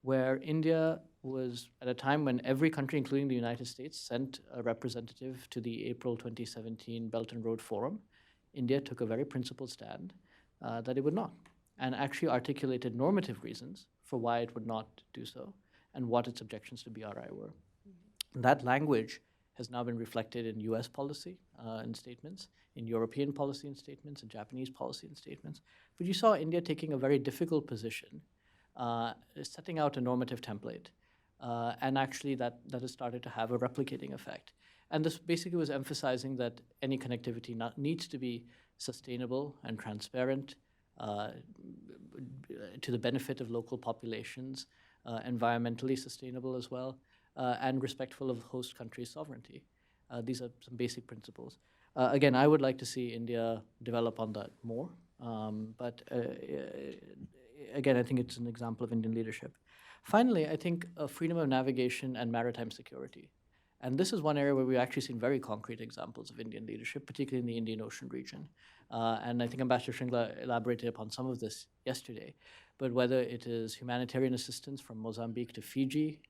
where India was at a time when every country, including the United States, sent a representative to the April 2017 Belt and Road Forum. India took a very principled stand that it would not, and actually articulated normative reasons for why it would not do so and what its objections to BRI were. That language has now been reflected in US policy and statements, in European policy and statements, in Japanese policy and statements. But you saw India taking a very difficult position, setting out a normative template, and actually that has started to have a replicating effect. And this basically was emphasizing that any connectivity needs to be sustainable and transparent, to the benefit of local populations, environmentally sustainable as well, and respectful of host countries' sovereignty. These are some basic principles. Again, I would like to see India develop on that more, but again, I think it's an example of Indian leadership. Finally, I think freedom of navigation and maritime security. And this is one area where we've actually seen very concrete examples of Indian leadership, particularly in the Indian Ocean region. And I think Ambassador Shringla elaborated upon some of this yesterday. But whether it is humanitarian assistance from Mozambique to Fiji,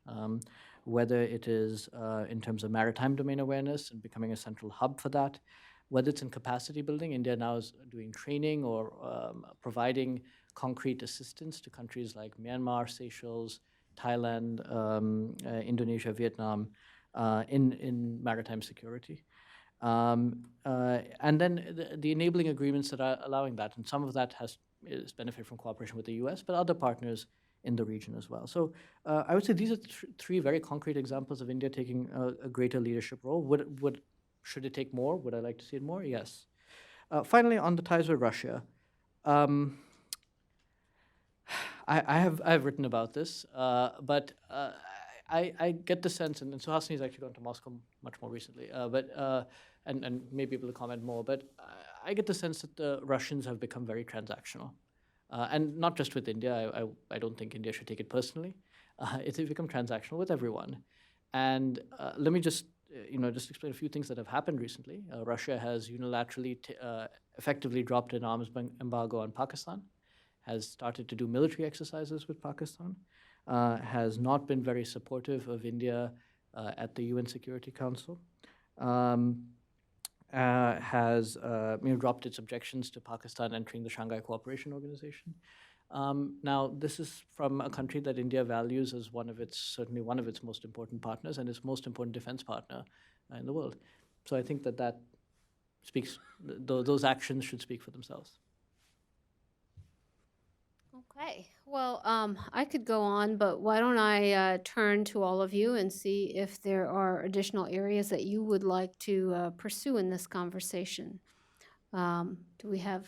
whether it is in terms of maritime domain awareness and becoming a central hub for that, whether it's in capacity building, India now is doing training or providing concrete assistance to countries like Myanmar, Seychelles, Thailand, Indonesia, Vietnam, in maritime security. And then the enabling agreements that are allowing that, and some of that is benefit from cooperation with the US, but other partners in the region as well. So I would say these are three very concrete examples of India taking a greater leadership role. Should it take more? Would I like to see it more? Yes. Finally, on the ties with Russia, I have written about this, but I get the sense, and Suhasini has actually gone to Moscow much more recently, and may be able to comment more, but I get the sense that the Russians have become very transactional. And not just with India. I don't think India should take it personally. It's become transactional with everyone. And let me just explain a few things that have happened recently. Russia has unilaterally effectively dropped an arms embargo on Pakistan, has started to do military exercises with Pakistan, has not been very supportive of India at the UN Security Council, has dropped its objections to Pakistan entering the Shanghai Cooperation Organization. Now, this is from a country that India values as certainly one of its most important partners and its most important defense partner in the world. So I think that speaks, those actions should speak for themselves. Okay, well, I could go on, but why don't I turn to all of you and see if there are additional areas that you would like to pursue in this conversation. Do we have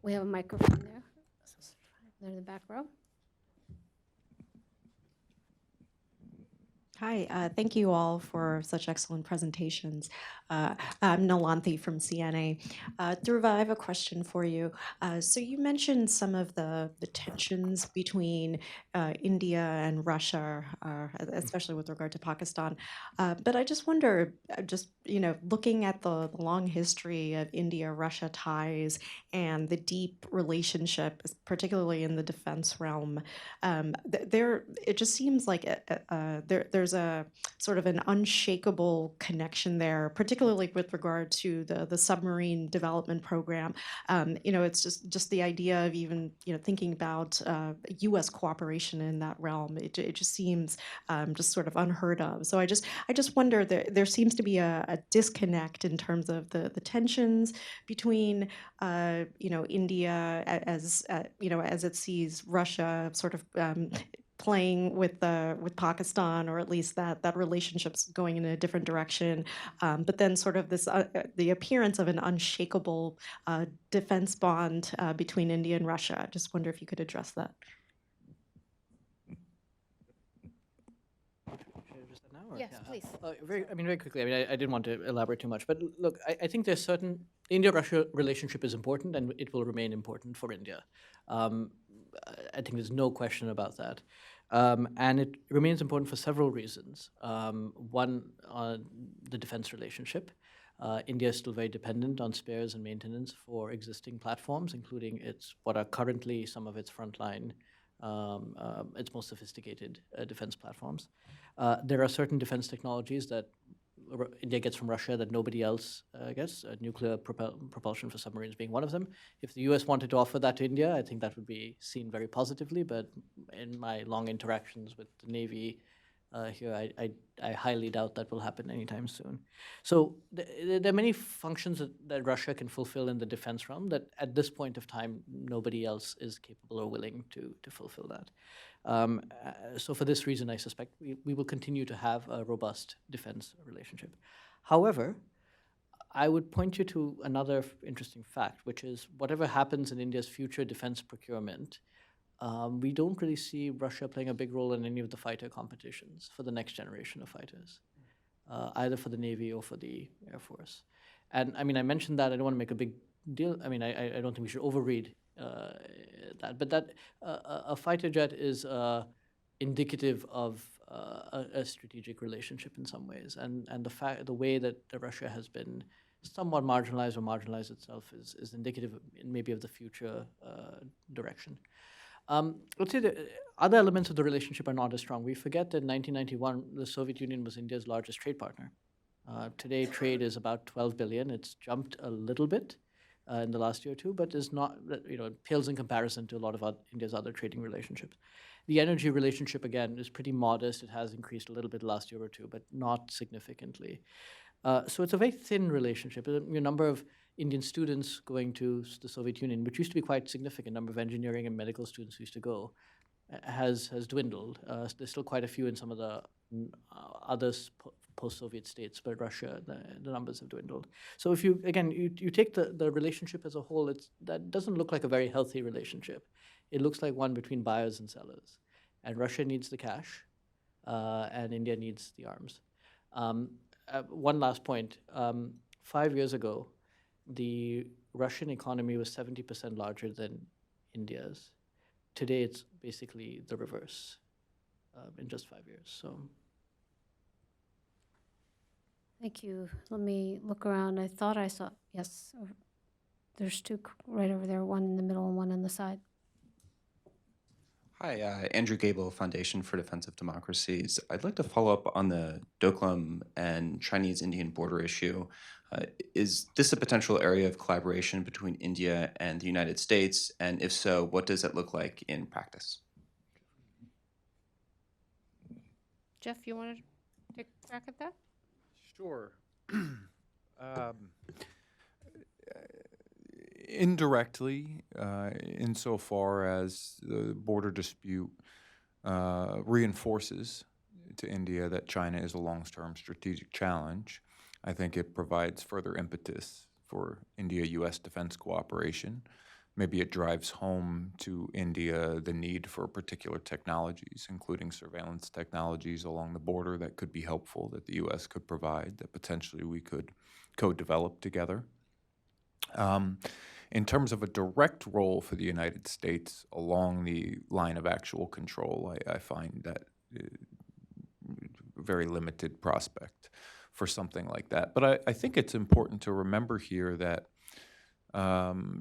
a microphone there? There in the back row. Hi, thank you all for such excellent presentations. I'm Nalanthi from CNA. Dhruva, I have a question for you. So you mentioned some of the tensions between India and Russia, especially with regard to Pakistan. But I just wonder, looking at the long history of India-Russia ties and the deep relationship, particularly in the defense realm, it just seems like there's a sort of an unshakable connection there, particularly with regard to the submarine development program. It's just the idea of even thinking about U.S. cooperation in that realm. It just seems just sort of unheard of. So I just wonder, there seems to be a disconnect in terms of the tensions between India as it sees Russia sort of playing with Pakistan, or at least that relationship's going in a different direction. But then sort of this the appearance of an unshakable defense bond between India and Russia. I just wonder if you could address that. Yes, please. Very quickly. I didn't want to elaborate too much, but look, I think there's the India-Russia relationship is important, and it will remain important for India. I think there's no question about that. And it remains important for several reasons. One, the defense relationship. India is still very dependent on spares and maintenance for existing platforms, including what are currently some of its frontline, its most sophisticated defense platforms. There are certain defense technologies that India gets from Russia that nobody else gets, nuclear propulsion for submarines being one of them. If the US wanted to offer that to India, I think that would be seen very positively, but in my long interactions with the Navy here, I highly doubt that will happen anytime soon. So there are many functions that Russia can fulfill in the defense realm that at this point of time, nobody else is capable or willing to fulfill that. So for this reason, I suspect we will continue to have a robust defense relationship. However, I would point you to another interesting fact, which is whatever happens in India's future defense procurement, we don't really see Russia playing a big role in any of the fighter competitions for the next generation of fighters, either for the Navy or for the Air Force. And I mean, I mentioned that. I don't want to make a big deal. I mean, I don't think we should overread that. But that a fighter jet is indicative of a strategic relationship in some ways. And the way that Russia has been somewhat marginalized or marginalized itself is indicative maybe of the future direction. Let's say the other elements of the relationship are not as strong. We forget that in 1991, the Soviet Union was India's largest trade partner. Today, trade is about 12 billion. It's jumped a little bit in the last year or two, but is not, it pales in comparison to a lot of India's other trading relationships. The energy relationship, again, is pretty modest. It has increased a little bit last year or two, but not significantly. So it's a very thin relationship. A number of Indian students going to the Soviet Union, which used to be quite significant, number of engineering and medical students who used to go, has dwindled. There's still quite a few in some of the other post-Soviet states, but Russia, the numbers have dwindled. So if you take the relationship as a whole, that doesn't look like a very healthy relationship. It looks like one between buyers and sellers. And Russia needs the cash, and India needs the arms. One last point. 5 years ago, the Russian economy was 70% larger than India's. Today, it's basically the reverse in just 5 years. So, Thank you. Let me look around. I thought I saw, yes, there's two right over there, one in the middle and one on the side. Hi, Andrew Gable, Foundation for Defense of Democracies. I'd like to follow up on the Doklam and Chinese-Indian border issue. Is this a potential area of collaboration between India and the United States? And if so, what does it look like in practice? Jeff, you want to take a crack at that? Sure. Indirectly, insofar as the border dispute reinforces to India that China is a long-term strategic challenge, I think it provides further impetus for India-U.S. defense cooperation. Maybe it drives home to India the need for particular technologies, including surveillance technologies along the border that could be helpful, that the U.S. could provide, that potentially we could co-develop together. In terms of a direct role for the United States along the line of actual control, I find that very limited prospect for something like that. But I think it's important to remember here that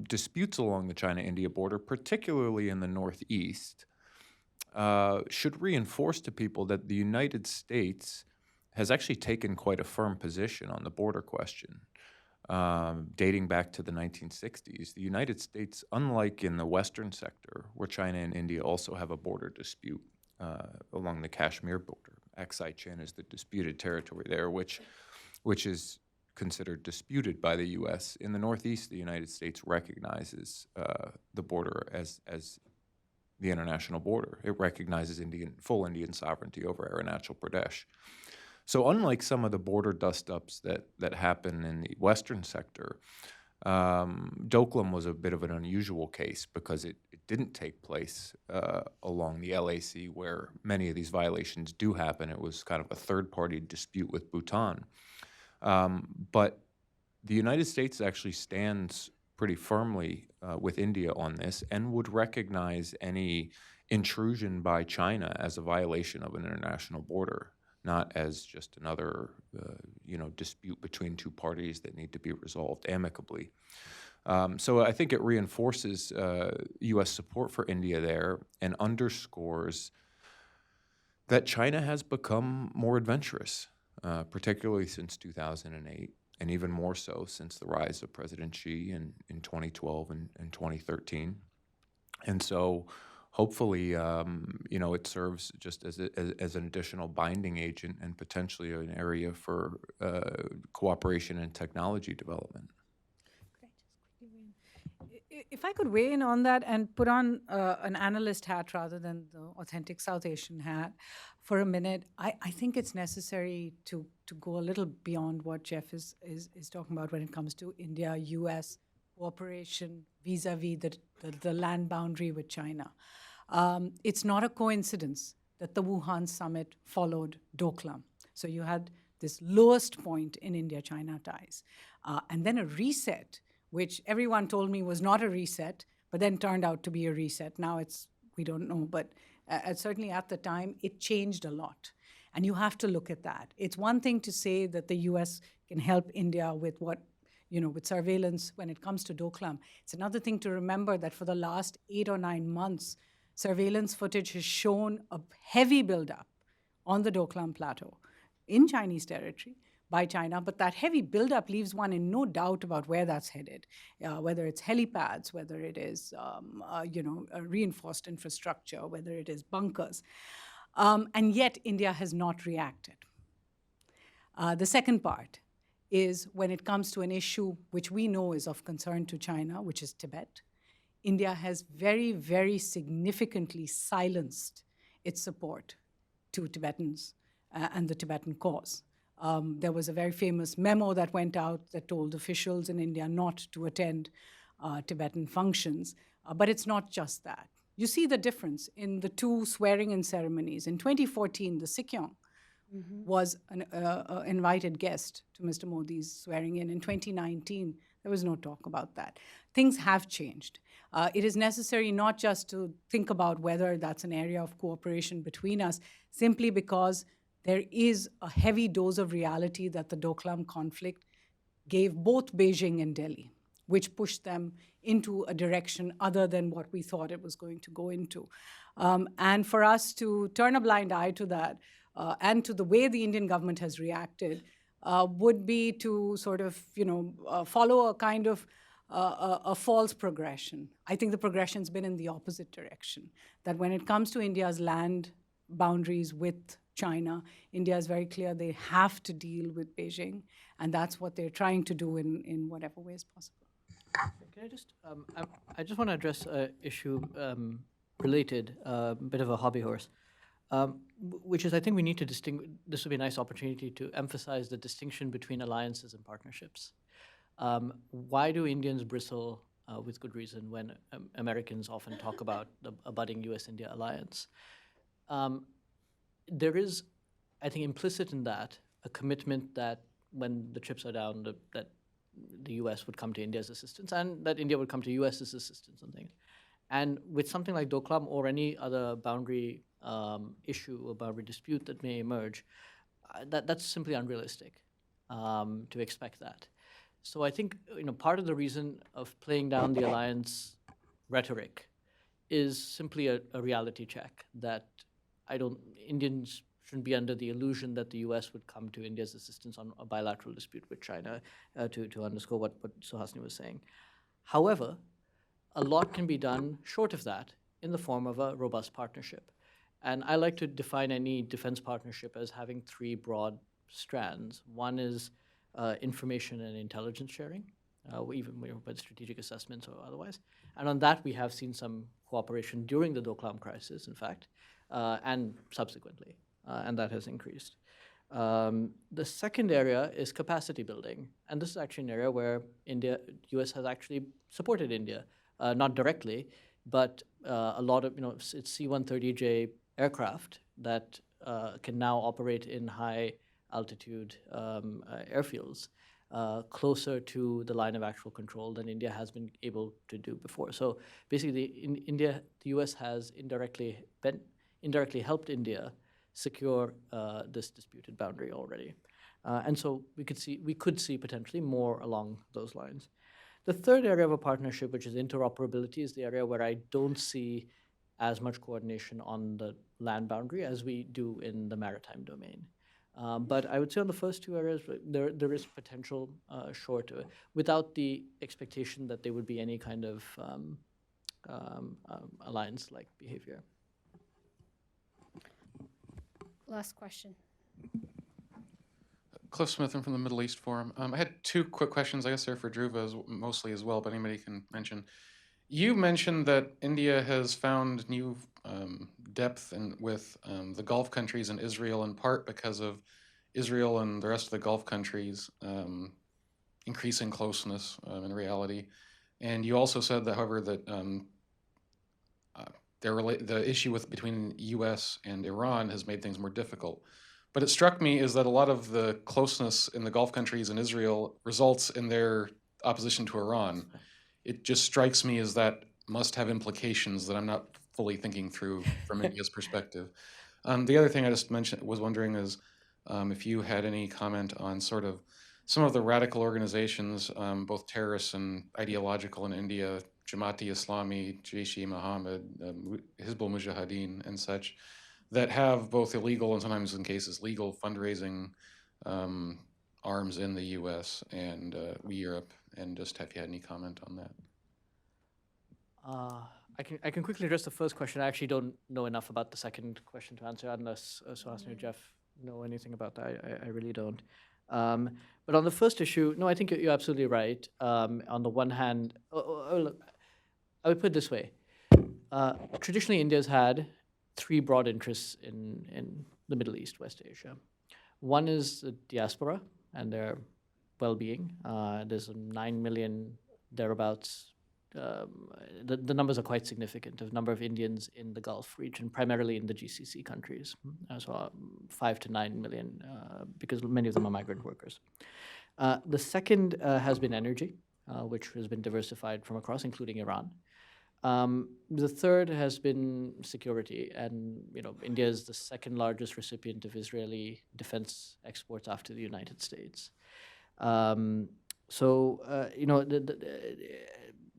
disputes along the China-India border, particularly in the Northeast, should reinforce to people that the United States has actually taken quite a firm position on the border question. Dating back to the 1960s, the United States, unlike in the Western sector, where China and India also have a border dispute along the Kashmir border. Aksai Chin is the disputed territory there, which is considered disputed by the U.S. In the Northeast, the United States recognizes the border as the international border. It recognizes full Indian sovereignty over Arunachal Pradesh. So unlike some of the border dust-ups that happen in the Western sector, Doklam was a bit of an unusual case because it didn't take place along the LAC where many of these violations do happen. It was kind of a third-party dispute with Bhutan. But the United States actually stands pretty firmly with India on this and would recognize any intrusion by China as a violation of an international border. not as just another, dispute between two parties that need to be resolved amicably. So I think it reinforces U.S. support for India there and underscores that China has become more adventurous, particularly since 2008, and even more so since the rise of President Xi in 2012 and 2013. And so hopefully, it serves just as an additional binding agent and potentially an area for cooperation and technology development. If I could weigh in on that and put on an analyst hat rather than the authentic South Asian hat for a minute, I think it's necessary to go a little beyond what Jeff is talking about when it comes to India-US cooperation vis-a-vis the land boundary with China. It's not a coincidence that the Wuhan summit followed Doklam. So you had this lowest point in India-China ties, and then a reset, which everyone told me was not a reset, but then turned out to be a reset. Now we don't know, but certainly at the time, it changed a lot. And you have to look at that. It's one thing to say that the US can help India with with surveillance when it comes to Doklam. It's another thing to remember that for the last 8 or 9 months, surveillance footage has shown a heavy buildup on the Doklam Plateau in Chinese territory by China, but that heavy buildup leaves one in no doubt about where that's headed, whether it's helipads, whether it is a reinforced infrastructure, whether it is bunkers. And yet India has not reacted. The second part is when it comes to an issue which we know is of concern to China, which is Tibet, India has very, very significantly silenced its support to Tibetans and the Tibetan cause. There was a very famous memo that went out that told officials in India not to attend Tibetan functions. But it's not just that. You see the difference in the two swearing-in ceremonies. In 2014, the Sikyong was an invited guest to Mr. Modi's swearing-in. In 2019, there was no talk about that. Things have changed. It is necessary not just to think about whether that's an area of cooperation between us, simply because there is a heavy dose of reality that the Doklam conflict gave both Beijing and Delhi, which pushed them into a direction other than what we thought it was going to go into. And for us to turn a blind eye to that and to the way the Indian government has reacted would be to sort of, follow a kind of a false progression. I think the progression's been in the opposite direction, that when it comes to India's land boundaries with China, India is very clear they have to deal with Beijing, and that's what they're trying to do in whatever way is possible. Can I just, I just want to address an issue related, a bit of a hobby horse, which is I think we need to distinguish, this would be a nice opportunity to emphasize the distinction between alliances and partnerships. Why do Indians bristle, with good reason, when Americans often talk about a budding US-India alliance? There is, I think, implicit in that a commitment that when the chips are down, that the US would come to India's assistance and that India would come to US's assistance and things. And with something like Doklam or any other boundary issue or boundary dispute that may emerge, that's simply unrealistic to expect that. So I think part of the reason of playing down the alliance rhetoric is simply a reality check that Indians shouldn't be under the illusion that the US would come to India's assistance on a bilateral dispute with China, to underscore what Suhasini was saying. However, a lot can be done short of that in the form of a robust partnership. And I like to define any defense partnership as having 3 broad strands. One is information and intelligence sharing, even by strategic assessments or otherwise. And on that, we have seen some cooperation during the Doklam crisis, in fact, and subsequently, and that has increased. The second area is capacity building, and this is actually an area where US has actually supported India, not directly, but a lot of, it's C-130J aircraft that can now operate in high altitude airfields closer to the line of actual control than India has been able to do before. So basically, in India, the US has indirectly helped India secure this disputed boundary already. And so we could see potentially more along those lines. The third area of a partnership, which is interoperability, is the area where I don't see as much coordination on the land boundary as we do in the maritime domain. But I would say on the first two areas, there is potential without the expectation that there would be any kind of alliance-like behavior. Last question. Cliff Smith, I'm from the Middle East Forum. I had two quick questions. I guess they're for Dhruva mostly as well, but anybody can mention. You mentioned that India has found new depth with the Gulf countries and Israel, in part because of Israel and the rest of the Gulf countries increasing closeness in reality. And you also said that, however, that the issue between U.S. and Iran has made things more difficult. But it struck me is that a lot of the closeness in the Gulf countries and Israel results in their opposition to Iran. It just strikes me as that must have implications that I'm not fully thinking through from India's perspective. The other thing I just was wondering is if you had any comment on sort of some of the radical organizations, both terrorists and ideological in India, Jamaat-e-Islami, Jaish-e-Mohammed, Hizbul Mujahideen, and such, that have both illegal and sometimes in cases legal fundraising arms in the U.S. and Europe, and just have you had any comment on that? I can quickly address the first question. I actually don't know enough about the second question to answer, unless Suhasini or Jeff know anything about that. I really don't. But on the first issue, no, I think you're absolutely right. On the one hand, look, I would put it this way. Traditionally, India's had three broad interests in the Middle East, West Asia. One is the diaspora and their well-being. There's 9 million thereabouts. The numbers are quite significant of number of Indians in the Gulf region, primarily in the GCC countries. So 5 to 9 million, because many of them are migrant workers. The second has been energy, which has been diversified from across, including Iran. The third has been security, and India is the second largest recipient of Israeli defense exports after the United States.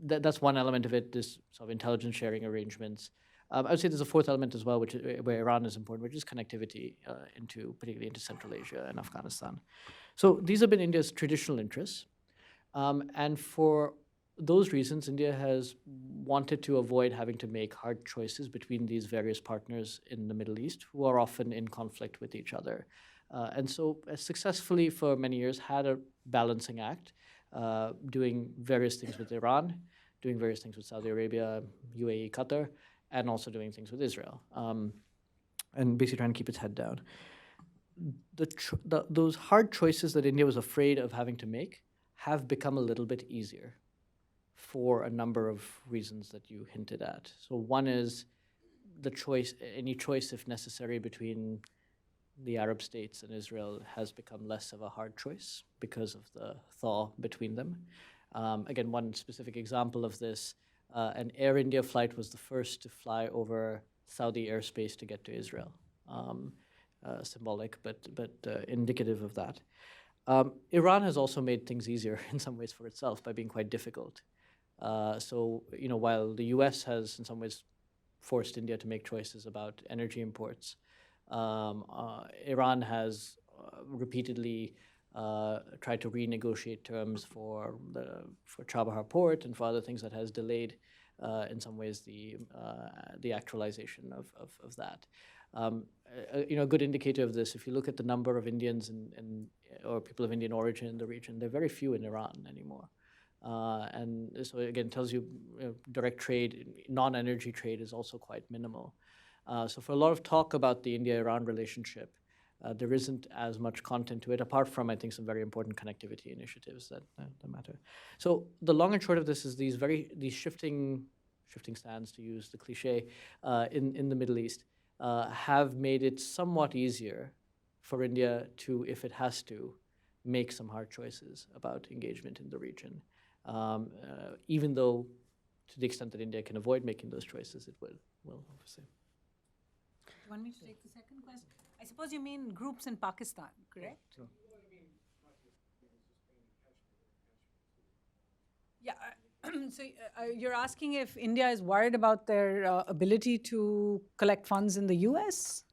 That's one element of it. This sort of intelligence sharing arrangements. I would say there's a fourth element as well, where Iran is important, which is connectivity particularly into Central Asia and Afghanistan. So these have been India's traditional interests, and for those reasons, India has wanted to avoid having to make hard choices between these various partners in the Middle East, who are often in conflict with each other. And so successfully for many years had a balancing act, doing various things with Iran, doing various things with Saudi Arabia, UAE, Qatar, and also doing things with Israel, and basically trying to keep its head down. Those hard choices that India was afraid of having to make have become a little bit easier for a number of reasons that you hinted at. So one is any choice, if necessary, between the Arab states and Israel has become less of a hard choice because of the thaw between them. Again, one specific example of this, an Air India flight was the first to fly over Saudi airspace to get to Israel. Symbolic, but indicative of that. Iran has also made things easier in some ways for itself by being quite difficult. So while the U.S. has in some ways forced India to make choices about energy imports, Iran has repeatedly tried to renegotiate terms for Chabahar port and for other things that has delayed, in some ways, the actualization of that. A good indicator of this, if you look at the number of Indians or people of Indian origin in the region, there are very few in Iran anymore. And so again, tells you direct trade, non-energy trade is also quite minimal. So for a lot of talk about the India-Iran relationship, there isn't as much content to it, apart from, I think, some very important connectivity initiatives that matter. So the long and short of this is these shifting stands, to use the cliche, in the Middle East, have made it somewhat easier for India to, if it has to, make some hard choices about engagement in the region. Even though, to the extent that India can avoid making those choices, it will obviously. you want me to take the second question? I suppose you mean groups in Pakistan, correct? Yeah. So you're asking if India is worried about their ability to collect funds in the U.S.?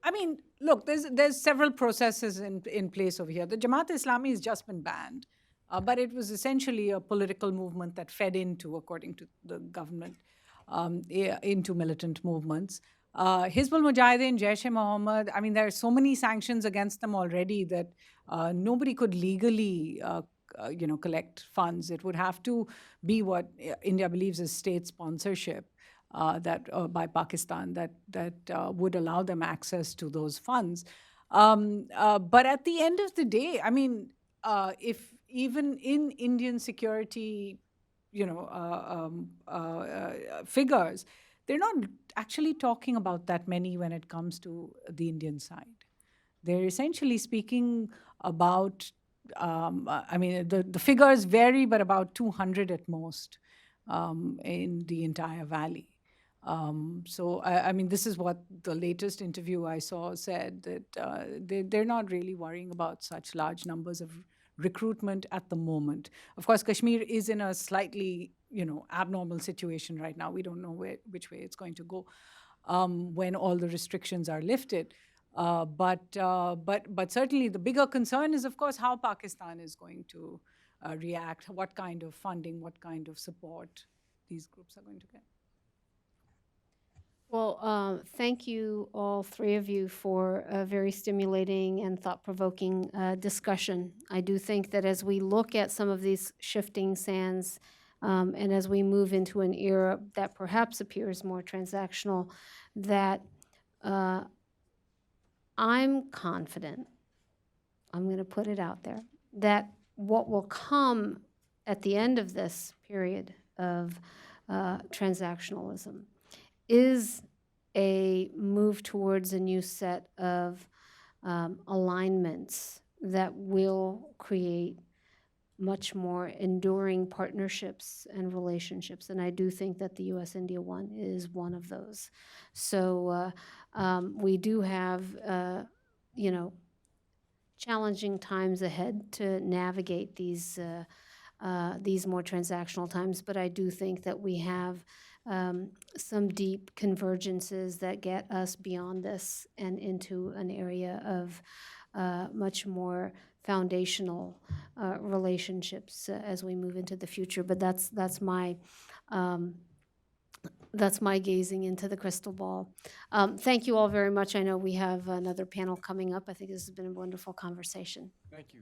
I mean, look, there's several processes in place over here. The Jamaat-e-Islami has just been banned, but it was essentially a political movement that fed into, according to the government, into militant movements. Hizbul Mujahideen, Jaish-e-Mohammed, I mean, there are so many sanctions against them already that nobody could legally collect funds. It would have to be what India believes is state sponsorship by Pakistan that would allow them access to those funds. But at the end of the day, I mean, if even in Indian security, figures, they're not actually talking about that many when it comes to the Indian side. They're essentially speaking about, I mean, the figures vary, but about 200 at most in the entire valley. So, I mean, this is what the latest interview I saw said, that they're not really worrying about such large numbers of recruitment at the moment. Of course, Kashmir is in a slightly, abnormal situation right now. We don't know which way it's going to go when all the restrictions are lifted. But certainly the bigger concern is, of course, how Pakistan is going to react, what kind of funding, what kind of support these groups are going to get. Well, thank you, all three of you, for a very stimulating and thought-provoking discussion. I do think that as we look at some of these shifting sands, and as we move into an era that perhaps appears more transactional, that I'm confident, I'm going to put it out there, that what will come at the end of this period of transactionalism is a move towards a new set of alignments that will create much more enduring partnerships and relationships. And I do think that the U.S.-India one is one of those. So we do have, challenging times ahead to navigate these more transactional times. But I do think that we have some deep convergences that get us beyond this and into an area of much more foundational relationships as we move into the future. But that's my gazing into the crystal ball. Thank you all very much. I know we have another panel coming up. I think this has been a wonderful conversation. Thank you.